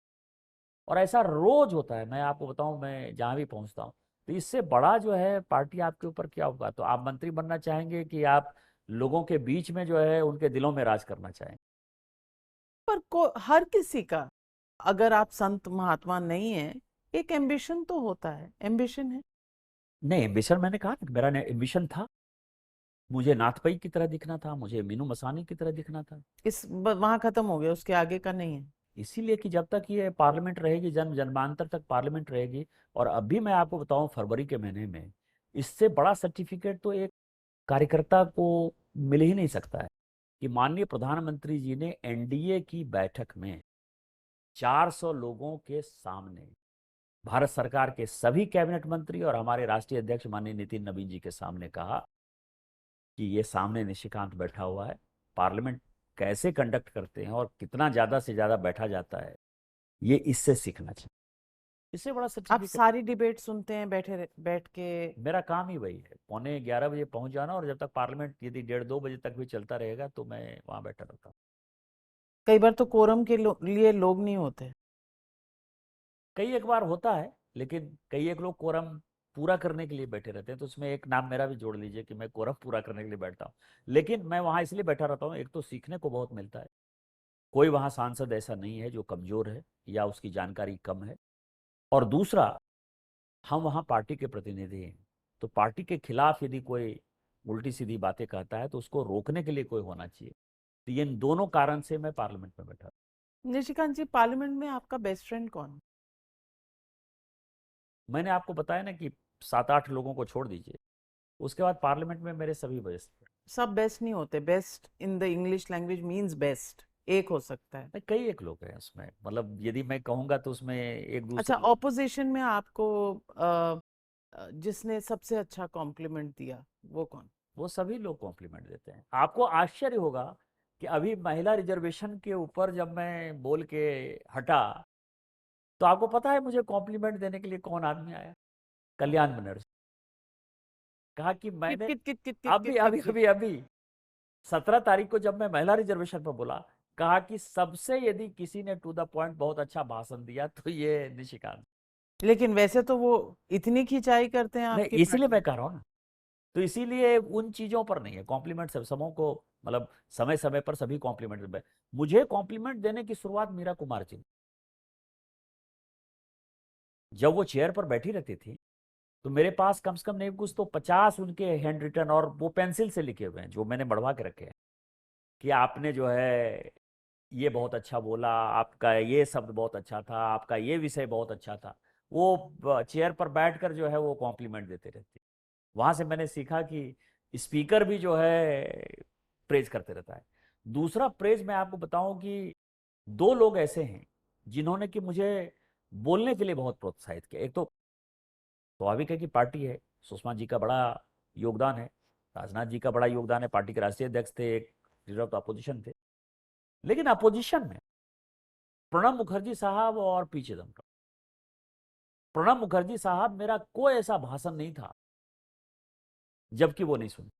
और ऐसा रोज होता है, मैं आपको बताऊं, मैं जहाँ भी पहुंचता हूँ। तो इससे बड़ा जो है पार्टी आपके ऊपर क्या होगा? तो आप मंत्री बनना चाहेंगे कि आप लोगों के बीच में जो है उनके दिलों में राज करना चाहेंगे? पर हर किसी का, अगर आप संत महात्मा नहीं है, एक एम्बिशन तो होता है, एम्बिशन है। नहीं, एम्बिशन मैंने कहा ना, मेरा एम्बिशन था, मुझे नाथ पई की तरह दिखना था, मुझे मीनू मसानी की तरह दिखना था। वहां खत्म हो गया, उसके आगे का नहीं है। इसीलिए कि जब तक ये पार्लियामेंट रहेगी, जन्म जन्मांतर तक पार्लियामेंट रहेगी। और अभी मैं आपको बताऊं फरवरी के महीने में इससे बड़ा सर्टिफिकेट तो एक कार्यकर्ता को मिल ही नहीं सकता है कि माननीय प्रधानमंत्री जी ने एनडीए की बैठक में 400 लोगों के सामने, भारत सरकार के सभी कैबिनेट मंत्री और हमारे राष्ट्रीय अध्यक्ष माननीय नितिन नवीन जी के सामने कहा कि ये सामने निशिकांत बैठा हुआ है, पार्लियामेंट कैसे कंडक्ट करते हैं और कितना ज्यादा से ज्यादा बैठा जाता है, ये इससे सीखना चाहिए। इससे बड़ा आप सर्टिफिकेट। सारी डिबेट सुनते हैं बैठ के? मेरा काम ही वही है, 11:45 पहुंच जाना, और जब तक पार्लियामेंट यदि 1:30-2 बजे तक भी चलता रहेगा तो मैं वहां बैठा रहता हूँ। कई बार तो कोरम के लिए लोग नहीं होते। कई एक बार होता है, लेकिन कई एक लोग कोरम पूरा करने के लिए बैठे रहते हैं, तो उसमें एक नाम मेरा भी जोड़ लीजिए कि मैं कोरम पूरा करने के लिए बैठता हूँ। लेकिन मैं वहां इसलिए बैठा रहता हूँ, एक तो सीखने को बहुत मिलता है, कोई वहां सांसद ऐसा नहीं है जो कमजोर है या उसकी जानकारी कम है। और दूसरा, हम वहाँ पार्टी के प्रतिनिधि हैं, तो पार्टी के खिलाफ यदि कोई उल्टी सीधी बातें कहता है तो उसको रोकने के लिए कोई होना चाहिए। तो ये इन दोनों कारण से मैं पार्लियामेंट में बैठा। निशिकांत जी, पार्लियामेंट में आपका बेस्ट फ्रेंड कौन है? मैंने आपको बताया ना कि 7-8 लोगों को छोड़ दीजिए, उसके बाद पार्लियामेंट में मेरे सभी बेस्ट फ्रेंड। सब बेस्ट नहीं होते, best in the English language means best एक हो सकता है। नहीं, कई एक लोग हैं उसमें, मतलब यदि मैं कहूंगा तो उसमें एक अच्छा, दूसरे ऑपोजिशन में आपको जिसने सबसे अच्छा कॉम्प्लीमेंट दिया वो कौन? वो सभी लोग कॉम्प्लीमेंट देते हैं। आपको आश्चर्य होगा कि अभी महिला रिजर्वेशन के ऊपर जब मैं बोल के हटा, तो आपको पता है मुझे कॉम्प्लीमेंट देने के लिए कौन आदमी आया? कल्याण बनर्जी। कहा कि कित मैंने कित कित कित कित अभी कित कित अभी कित। अभी अभी 17 तारीख को जब मैं महिला रिजर्वेशन पर बोला, कहा कि सबसे यदि किसी ने टू द पॉइंट बहुत अच्छा भाषण दिया तो ये निशिकांत। लेकिन वैसे तो वो इतनी खिंचाई करते हैं नहीं, आपकी इसीलिए पार्टी मैं में। कह रहा हूँ ना, तो इसीलिए उन चीजों पर नहीं है कॉम्प्लीमेंट। सब सबों को, मतलब समय समय पर सभी कॉम्प्लीमेंट। मुझे कॉम्प्लीमेंट देने की शुरुआत मीरा कुमार जी ने, जब वो चेयर पर बैठी रहती थी, तो मेरे पास कम से कम नहीं कुछ तो 50 उनके हैंड रिटन और वो पेंसिल से लिखे हुए हैं जो मैंने बढ़वा के रखे हैं, कि आपने जो है ये बहुत अच्छा बोला, आपका ये शब्द बहुत अच्छा था, आपका ये विषय बहुत अच्छा था। वो चेयर पर बैठकर जो है वो कॉम्प्लीमेंट देते रहते। वहां से मैंने सीखा कि स्पीकर भी जो है प्रेज करते रहता है। दूसरा प्रेज मैं आपको बताऊं कि दो लोग ऐसे हैं जिन्होंने कि मुझे बोलने के लिए बहुत प्रोत्साहित किया। एक तो स्वाभाविक है कि पार्टी है, सुषमा जी का बड़ा योगदान है, राजनाथ जी का बड़ा योगदान है, पार्टी के राष्ट्रीय अध्यक्ष थे, एक लीडर ऑफ अपोजिशन थे। लेकिन अपोजिशन में प्रणब मुखर्जी साहब और पी चिदम्बरम। प्रणब मुखर्जी साहब, मेरा कोई ऐसा भाषण नहीं था जबकि वो नहीं सुने।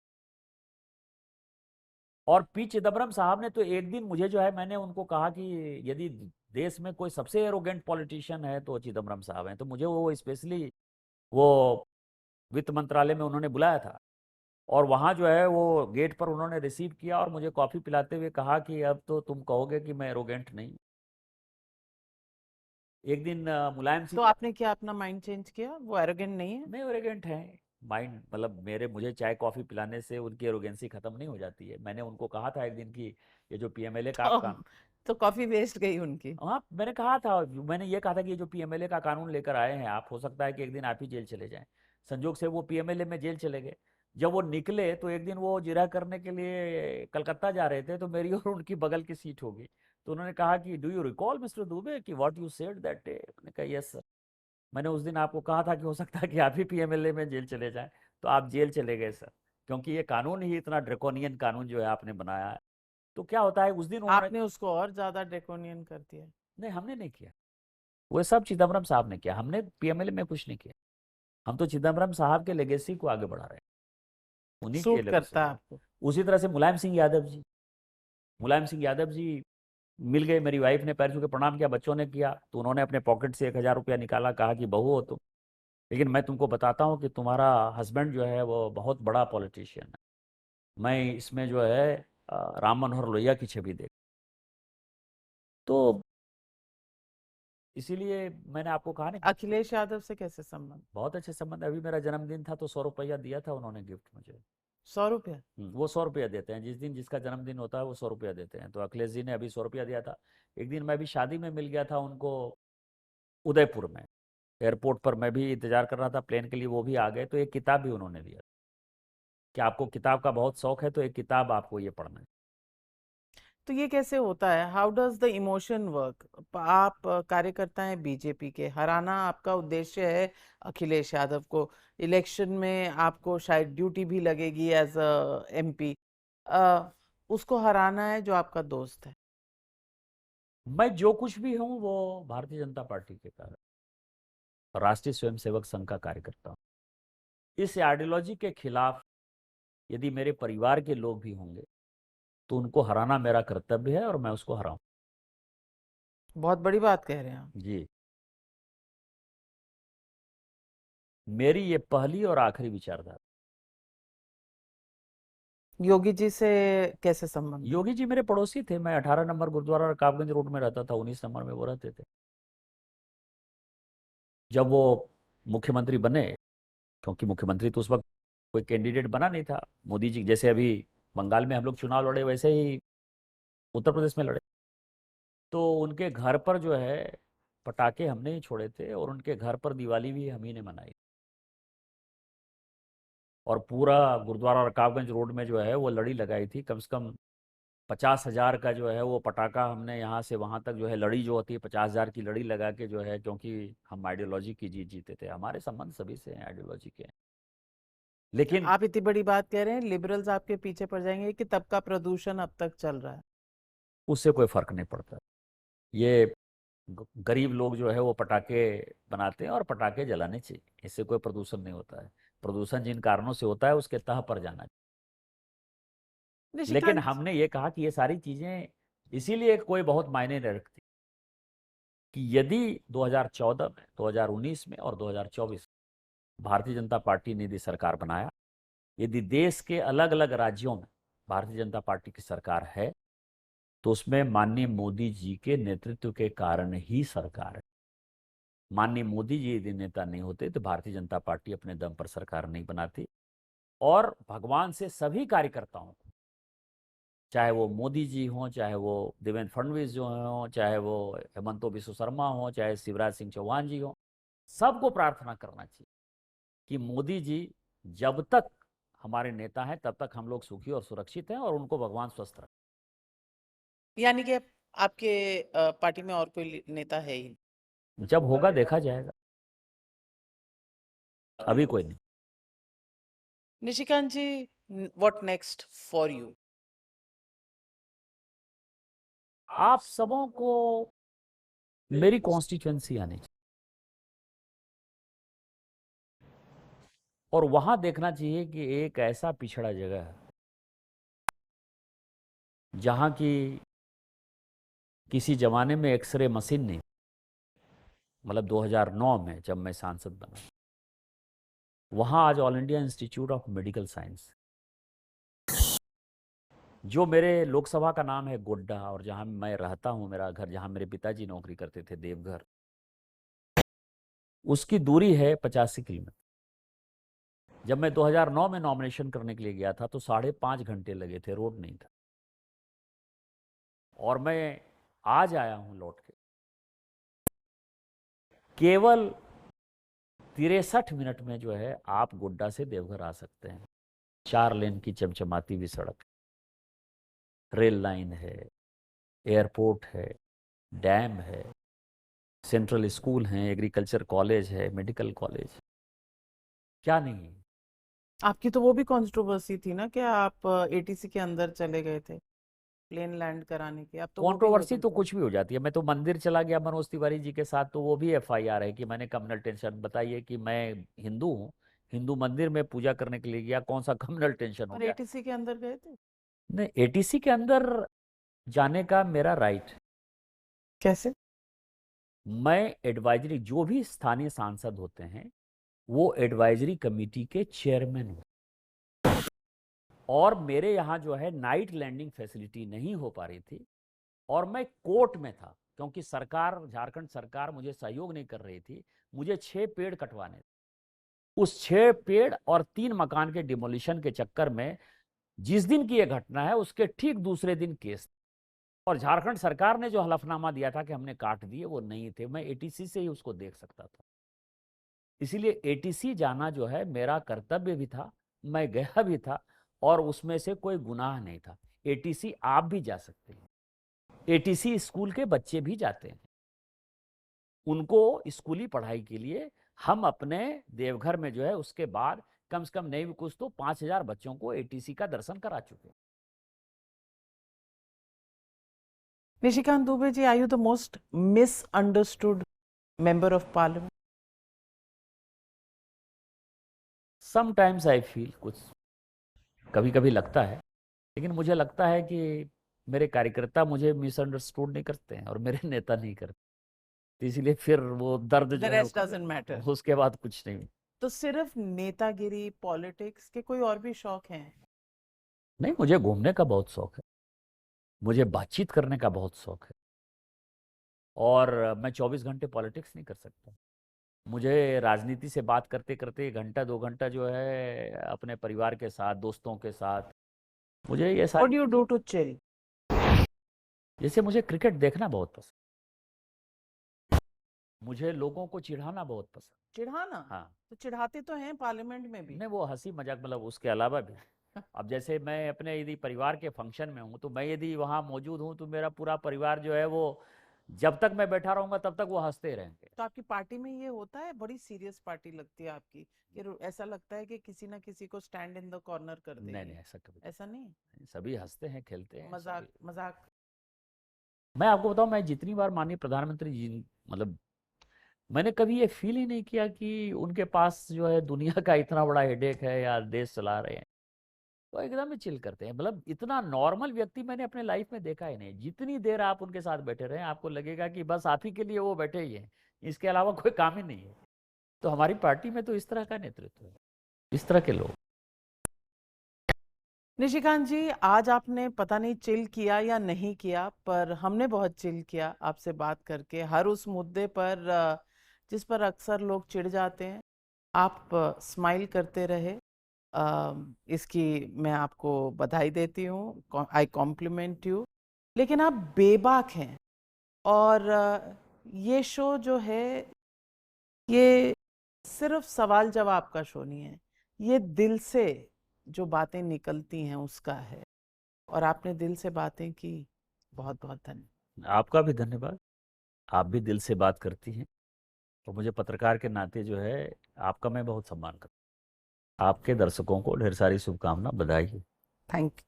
और पी चिदम्बरम साहब ने तो एक दिन मुझे जो है, मैंने उनको कहा कि यदि देश में कोई सबसे एरोगेंट पॉलिटिशियन है तो चिदम्बरम साहब हैं। तो मुझे वो स्पेशली वो वित्त मंत्रालय में उन्होंने बुलाया था, और वहां जो है वो गेट पर उन्होंने रिसीव किया और मुझे कॉफी पिलाते हुए कहा कि अब तो तुम कहोगे कि मैं एरोगेंट नहीं। एक दिन मुलायम तो सिंह यादव। आपने क्या अपना माइंड चेंज किया, वो एरोगेंट नहीं है? नहीं, एरोगेंट है माइंड, मतलब मुझे चाय कॉफी पिलाने से उनकी एरोगेंसी खत्म नहीं हो जाती है। मैंने उनको कहा था एक दिन कि ये जो पीएमएलए का तो कानून। तो कॉफी वेस्ट गई उनकी। हाँ, मैंने कहा था, मैंने ये कहा था कि ये जो पीएमएलए का कानून लेकर आए हैं आप, हो सकता है कि एक दिन आप ही जेल चले जाएं। संजोग से वो पीएमएलए में जेल चले गए। जब वो निकले तो एक दिन वो जिरह करने के लिए कलकत्ता जा रहे थे, तो मेरी और उनकी बगल की सीट हो गई। तो उन्होंने कहा कि do you recall mister Dubey कि what you said that day. मैंने कहा यस सर, मैंने उस दिन आपको कहा था कि हो सकता है कि आप ही पीएमएलए में जेल चले जाएं। तो आप जेल चले गए सर, क्योंकि ये कानून ही इतना ड्रेकोनियन कानून जो है आपने बनाया है। तो क्या होता है, उस दिन उन्होंने। आपने उसको और ज्यादा ड्रेकोनियन कर दिया। नहीं, हमने नहीं किया, वो सब चिदम्बरम साहब ने किया, हमने पीएमएलए में कुछ नहीं किया। हम तो चिदम्बरम साहब के लेगेसी को आगे बढ़ा रहे हैं, उन्हीं के सूट लेगेसी करता है को। आपको? उसी तरह से मुलायम सिंह यादव जी, मुलायम सिंह यादव जी मिल गए, मेरी वाइफ ने पैर छू के प्रणाम किया, बच्चों ने किया, तो उन्होंने अपने पॉकेट से 1,000 रुपया निकाला, कहा कि बहू हो तुम, लेकिन मैं तुमको बताता हूँ कि तुम्हारा हस्बैंड जो है वो बहुत बड़ा पॉलिटिशियन है। मैं इसमें जो है राम मनोहर लोहिया की छवि देख। तो इसीलिए मैंने आपको कहा ना कि अखिलेश यादव से कैसे संबंध? बहुत अच्छे संबंध। अभी मेरा जन्मदिन था तो 100 रुपया दिया था उन्होंने गिफ्ट मुझे। 100 रुपया? वो 100 रुपया देते हैं जिस दिन जिसका जन्मदिन होता है, वो 100 रुपया देते हैं। तो अखिलेश जी ने अभी 100 रुपया दिया था। एक दिन मैं भी शादी में मिल गया था उनको, उदयपुर में, एयरपोर्ट पर मैं भी इंतजार कर रहा था प्लेन के लिए, वो भी आ गए, तो एक किताब भी उन्होंने दिया कि आपको किताब का बहुत शौक है तो एक किताब आपको ये पढ़ना है। तो ये कैसे होता है, how does the emotion work? आप कार्यकर्ता हैं बीजेपी के, हराना आपका उद्देश्य है अखिलेश यादव को। इलेक्शन में आपको शायद ड्यूटी भी लगेगी एज अ एमपी। उसको हराना है जो आपका दोस्त है। मैं जो कुछ भी हूँ वो भारतीय जनता पार्टी के कारण, राष्ट्रीय स्वयंसेवक संघ का कार्यकर्ता हूँ। इस आइडियोलॉजी के खिलाफ यदि मेरे परिवार के लोग भी होंगे तो उनको हराना मेरा कर्तव्य है, और मैं उसको हराऊं। बहुत बड़ी बात कह रहे हैं आप। जी, मेरी ये पहली और आखिरी विचारधारा। योगी जी से कैसे संबंध है? योगी जी मेरे पड़ोसी थे, मैं 18 नंबर गुरुद्वारा रकाबगंज रोड में रहता था, 19 नंबर में वो रहते थे। जब वो मुख्यमंत्री बने, क्योंकि मुख्यमंत्री तो उस वक्त कोई कैंडिडेट बना नहीं था, मोदी जी जैसे अभी बंगाल में हम लोग चुनाव लड़े वैसे ही उत्तर प्रदेश में लड़े, तो उनके घर पर जो है पटाखे हमने ही छोड़े थे, और उनके घर पर दिवाली भी हम ही ने मनाई। और पूरा गुरुद्वारा रकाबगंज रोड में जो है वो लड़ी लगाई थी। कम से कम 50,000 का जो है वो पटाखा हमने यहाँ से वहाँ तक जो है, लड़ी जो होती है 50,000 की लड़ी लगा के जो है, क्योंकि हम आइडियोलॉजी की जीत जीते थे। हमारे संबंध सभी से हैं, आइडियोलॉजी के हैं। लेकिन आप इतनी बड़ी बात कह रहे हैं, लिबरल्स आपके पीछे पड़ जाएंगे कि तब का प्रदूषण अब तक चल रहा है। उससे कोई फर्क नहीं पड़ता। ये गरीब लोग जो है वो पटाखे बनाते हैं और पटाखे जलाने चाहिए, इससे कोई प्रदूषण नहीं होता है। प्रदूषण जिन कारणों से होता है उसके तह पर जाना चाहिए। लेकिन निशिकांत, हमने ये कहा कि ये सारी चीजें इसीलिए कोई बहुत मायने नहीं रखती कि यदि 2014 में, 2019 में और 2024 भारतीय जनता पार्टी ने यदि सरकार बनाया, यदि देश के अलग अलग राज्यों में भारतीय जनता पार्टी की सरकार है, तो उसमें माननीय मोदी जी के नेतृत्व के कारण ही सरकार है। माननीय मोदी जी यदि नेता नहीं होते तो भारतीय जनता पार्टी अपने दम पर सरकार नहीं बनाती। और भगवान से सभी कार्यकर्ताओं को, चाहे वो मोदी जी हों, चाहे वो देवेंद्र फडणवीस जो हों, चाहे वो हेमंतो बिस्व शर्मा हों, चाहे शिवराज सिंह चौहान जी हों, सबको प्रार्थना करना चाहिए कि मोदी जी जब तक हमारे नेता हैं तब तक हम लोग सुखी और सुरक्षित हैं, और उनको भगवान स्वस्थ रखें। यानी कि आपके पार्टी में और कोई नेता है ही नहीं? जब होगा देखा जाएगा, अभी कोई नहीं। निशिकांत जी, व्हाट नेक्स्ट फॉर यू? आप सबों को मेरी कॉन्स्टिट्यूएंसी आनी चाहिए और वहां देखना चाहिए कि एक ऐसा पिछड़ा जगह है जहां की किसी जमाने में एक्सरे मशीन नहीं, मतलब 2009 में जब मैं सांसद बना, वहां आज all India institute of medical science, जो मेरे लोकसभा का नाम है गोड्डा, और जहां मैं रहता हूं, मेरा घर जहां मेरे पिताजी नौकरी करते थे, देवघर, उसकी दूरी है 85 किलोमीटर। जब मैं 2009 में नॉमिनेशन करने के लिए गया था तो 5.5 घंटे लगे थे, रोड नहीं था। और मैं आज आया हूं लौट के, केवल 63 मिनट में जो है आप गोड्डा से देवघर आ सकते हैं। 4 लेन की चमचमाती हुई सड़क, रेल लाइन है, एयरपोर्ट है, डैम है, सेंट्रल स्कूल हैं, एग्रीकल्चर कॉलेज है, मेडिकल कॉलेज, क्या नहीं है। आपकी तो वो भी कंट्रोवर्सी थी ना कि आप एटीसी के अंदर चले गए थे प्लेन लैंड कराने की, अब तो वो भी हो कंट्रोवर्सी तो जाएगा। कुछ भी हो जाती है। मैं तो मंदिर चला गया मनोज तिवारी जी के साथ, तो वो भी एफआईआर है कि मैंने कम्युनल टेंशन। बताइए कि मैं हिंदू हूँ, हिंदू मंदिर में पूजा करने के लिए गया, कौन सा कम्युनल टेंशन हो और गया? एटीसी के अंदर गए थे? नहीं, एटीसी के अंदर जाने का मेरा राइट। कैसे? मैं एडवाइजरी, जो भी स्थानीय सांसद होते हैं वो एडवाइजरी कमेटी के चेयरमैन हूँ, और मेरे यहाँ जो है नाइट लैंडिंग फैसिलिटी नहीं हो पा रही थी, और मैं कोर्ट में था क्योंकि सरकार, झारखंड सरकार मुझे सहयोग नहीं कर रही थी। मुझे 6 पेड़ कटवाने थे। उस 6 पेड़ और 3 मकान के डिमोलिशन के चक्कर में जिस दिन की यह घटना है उसके ठीक दूसरे दिन केस, और झारखंड सरकार ने जो हलफनामा दिया था कि हमने काट दिए, वो नहीं थे। मैं एटीसी से ही उसको देख सकता था। इसीलिए एटीसी जाना जो है मेरा कर्तव्य भी था, मैं गया भी था, और उसमें से कोई गुनाह नहीं था। एटीसी आप भी जा सकते हैं, एटीसी स्कूल के बच्चे भी जाते हैं। उनको स्कूली पढ़ाई के लिए हम अपने देवघर में जो है उसके बाद कम से कम नहीं भी कुछ तो 5,000 बच्चों को एटीसी का दर्शन करा चुके हैं। Nishikant Dubey ji, are you the most misunderstood member of parliament? Sometimes I feel, कुछ कभी कभी लगता है, लेकिन मुझे लगता है कि मेरे कार्यकर्ता मुझे मिसअंडरस्टूड नहीं करते हैं और मेरे नेता नहीं करते, तो इसीलिए फिर वो दर्द द जो है रेस्ट डजंट मैटर। उसके बाद कुछ नहीं। तो सिर्फ नेतागिरी, पॉलिटिक्स के कोई और भी शौक हैं? नहीं, मुझे घूमने का बहुत शौक है, मुझे बातचीत करने का बहुत शौक है, और मैं 24 घंटे पॉलिटिक्स नहीं कर सकता। मुझे राजनीति से बात करते करते 1 घंटा 2 घंटा जो है अपने परिवार के साथ, दोस्तों के साथ, मुझे ये what sorry, do you do to chill? जैसे मुझे क्रिकेट देखना बहुत पसंद, मुझे लोगों को चिढ़ाना बहुत पसंद। चिढ़ाना? हाँ। तो चिढ़ाते तो हैं पार्लियामेंट में भी। नहीं, वो हंसी मजाक, मतलब उसके अलावा भी। अब जैसे मैं अपने यदि परिवार के फंक्शन में हूँ, तो मैं यदि वहाँ मौजूद हूँ, तो मेरा पूरा परिवार जो है वो, जब तक मैं बैठा रहूंगा तब तक वो हंसते रहेंगे। तो आपकी पार्टी में ये होता है? बड़ी सीरियस पार्टी लगती है आपकी, कि ऐसा लगता है कि किसी ना किसी को स्टैंड इन द कॉर्नर कर नहीं देगी? नहीं, ऐसा कभी ऐसा नहीं? नहीं, सभी हंसते हैं, खेलते हैं मजाक सभी। मजाक। मैं आपको बताऊं, मैं जितनी बार माननीय प्रधानमंत्री जी, मतलब मैंने कभी ये फील ही नहीं किया कि उनके पास जो है दुनिया का इतना बड़ा हेडेक है या देश चला रहे हैं। वो एकदम ही चिल करते हैं, मतलब इतना नॉर्मल व्यक्ति मैंने अपने लाइफ में देखा ही नहीं। जितनी देर आप उनके साथ बैठे रहे, आपको लगेगा कि बस आप ही के लिए वो बैठे ही हैं, इसके अलावा कोई काम ही नहीं है। तो हमारी पार्टी में तो इस तरह का नेतृत्व है, इस तरह के लोग। निशिकांत जी, आज आपने पता नहीं चिल किया या नहीं किया, पर हमने बहुत चिल किया आपसे बात करके। हर उस मुद्दे पर जिस पर अक्सर लोग चिढ़ जाते हैं, आप स्माइल करते रहे। इसकी मैं आपको बधाई देती हूँ, आई कॉम्प्लीमेंट यू। लेकिन आप बेबाक हैं। और ये शो जो है, ये सिर्फ सवाल जवाब का शो नहीं है, ये दिल से जो बातें निकलती हैं उसका है। और आपने दिल से बातें की, बहुत बहुत धन्यवाद। आपका भी धन्यवाद। आप भी दिल से बात करती हैं, और मुझे पत्रकार के नाते जो है आपका मैं बहुत सम्मान करता हूँ। आपके दर्शकों को ढेर सारी शुभकामना, बधाई। Thank you.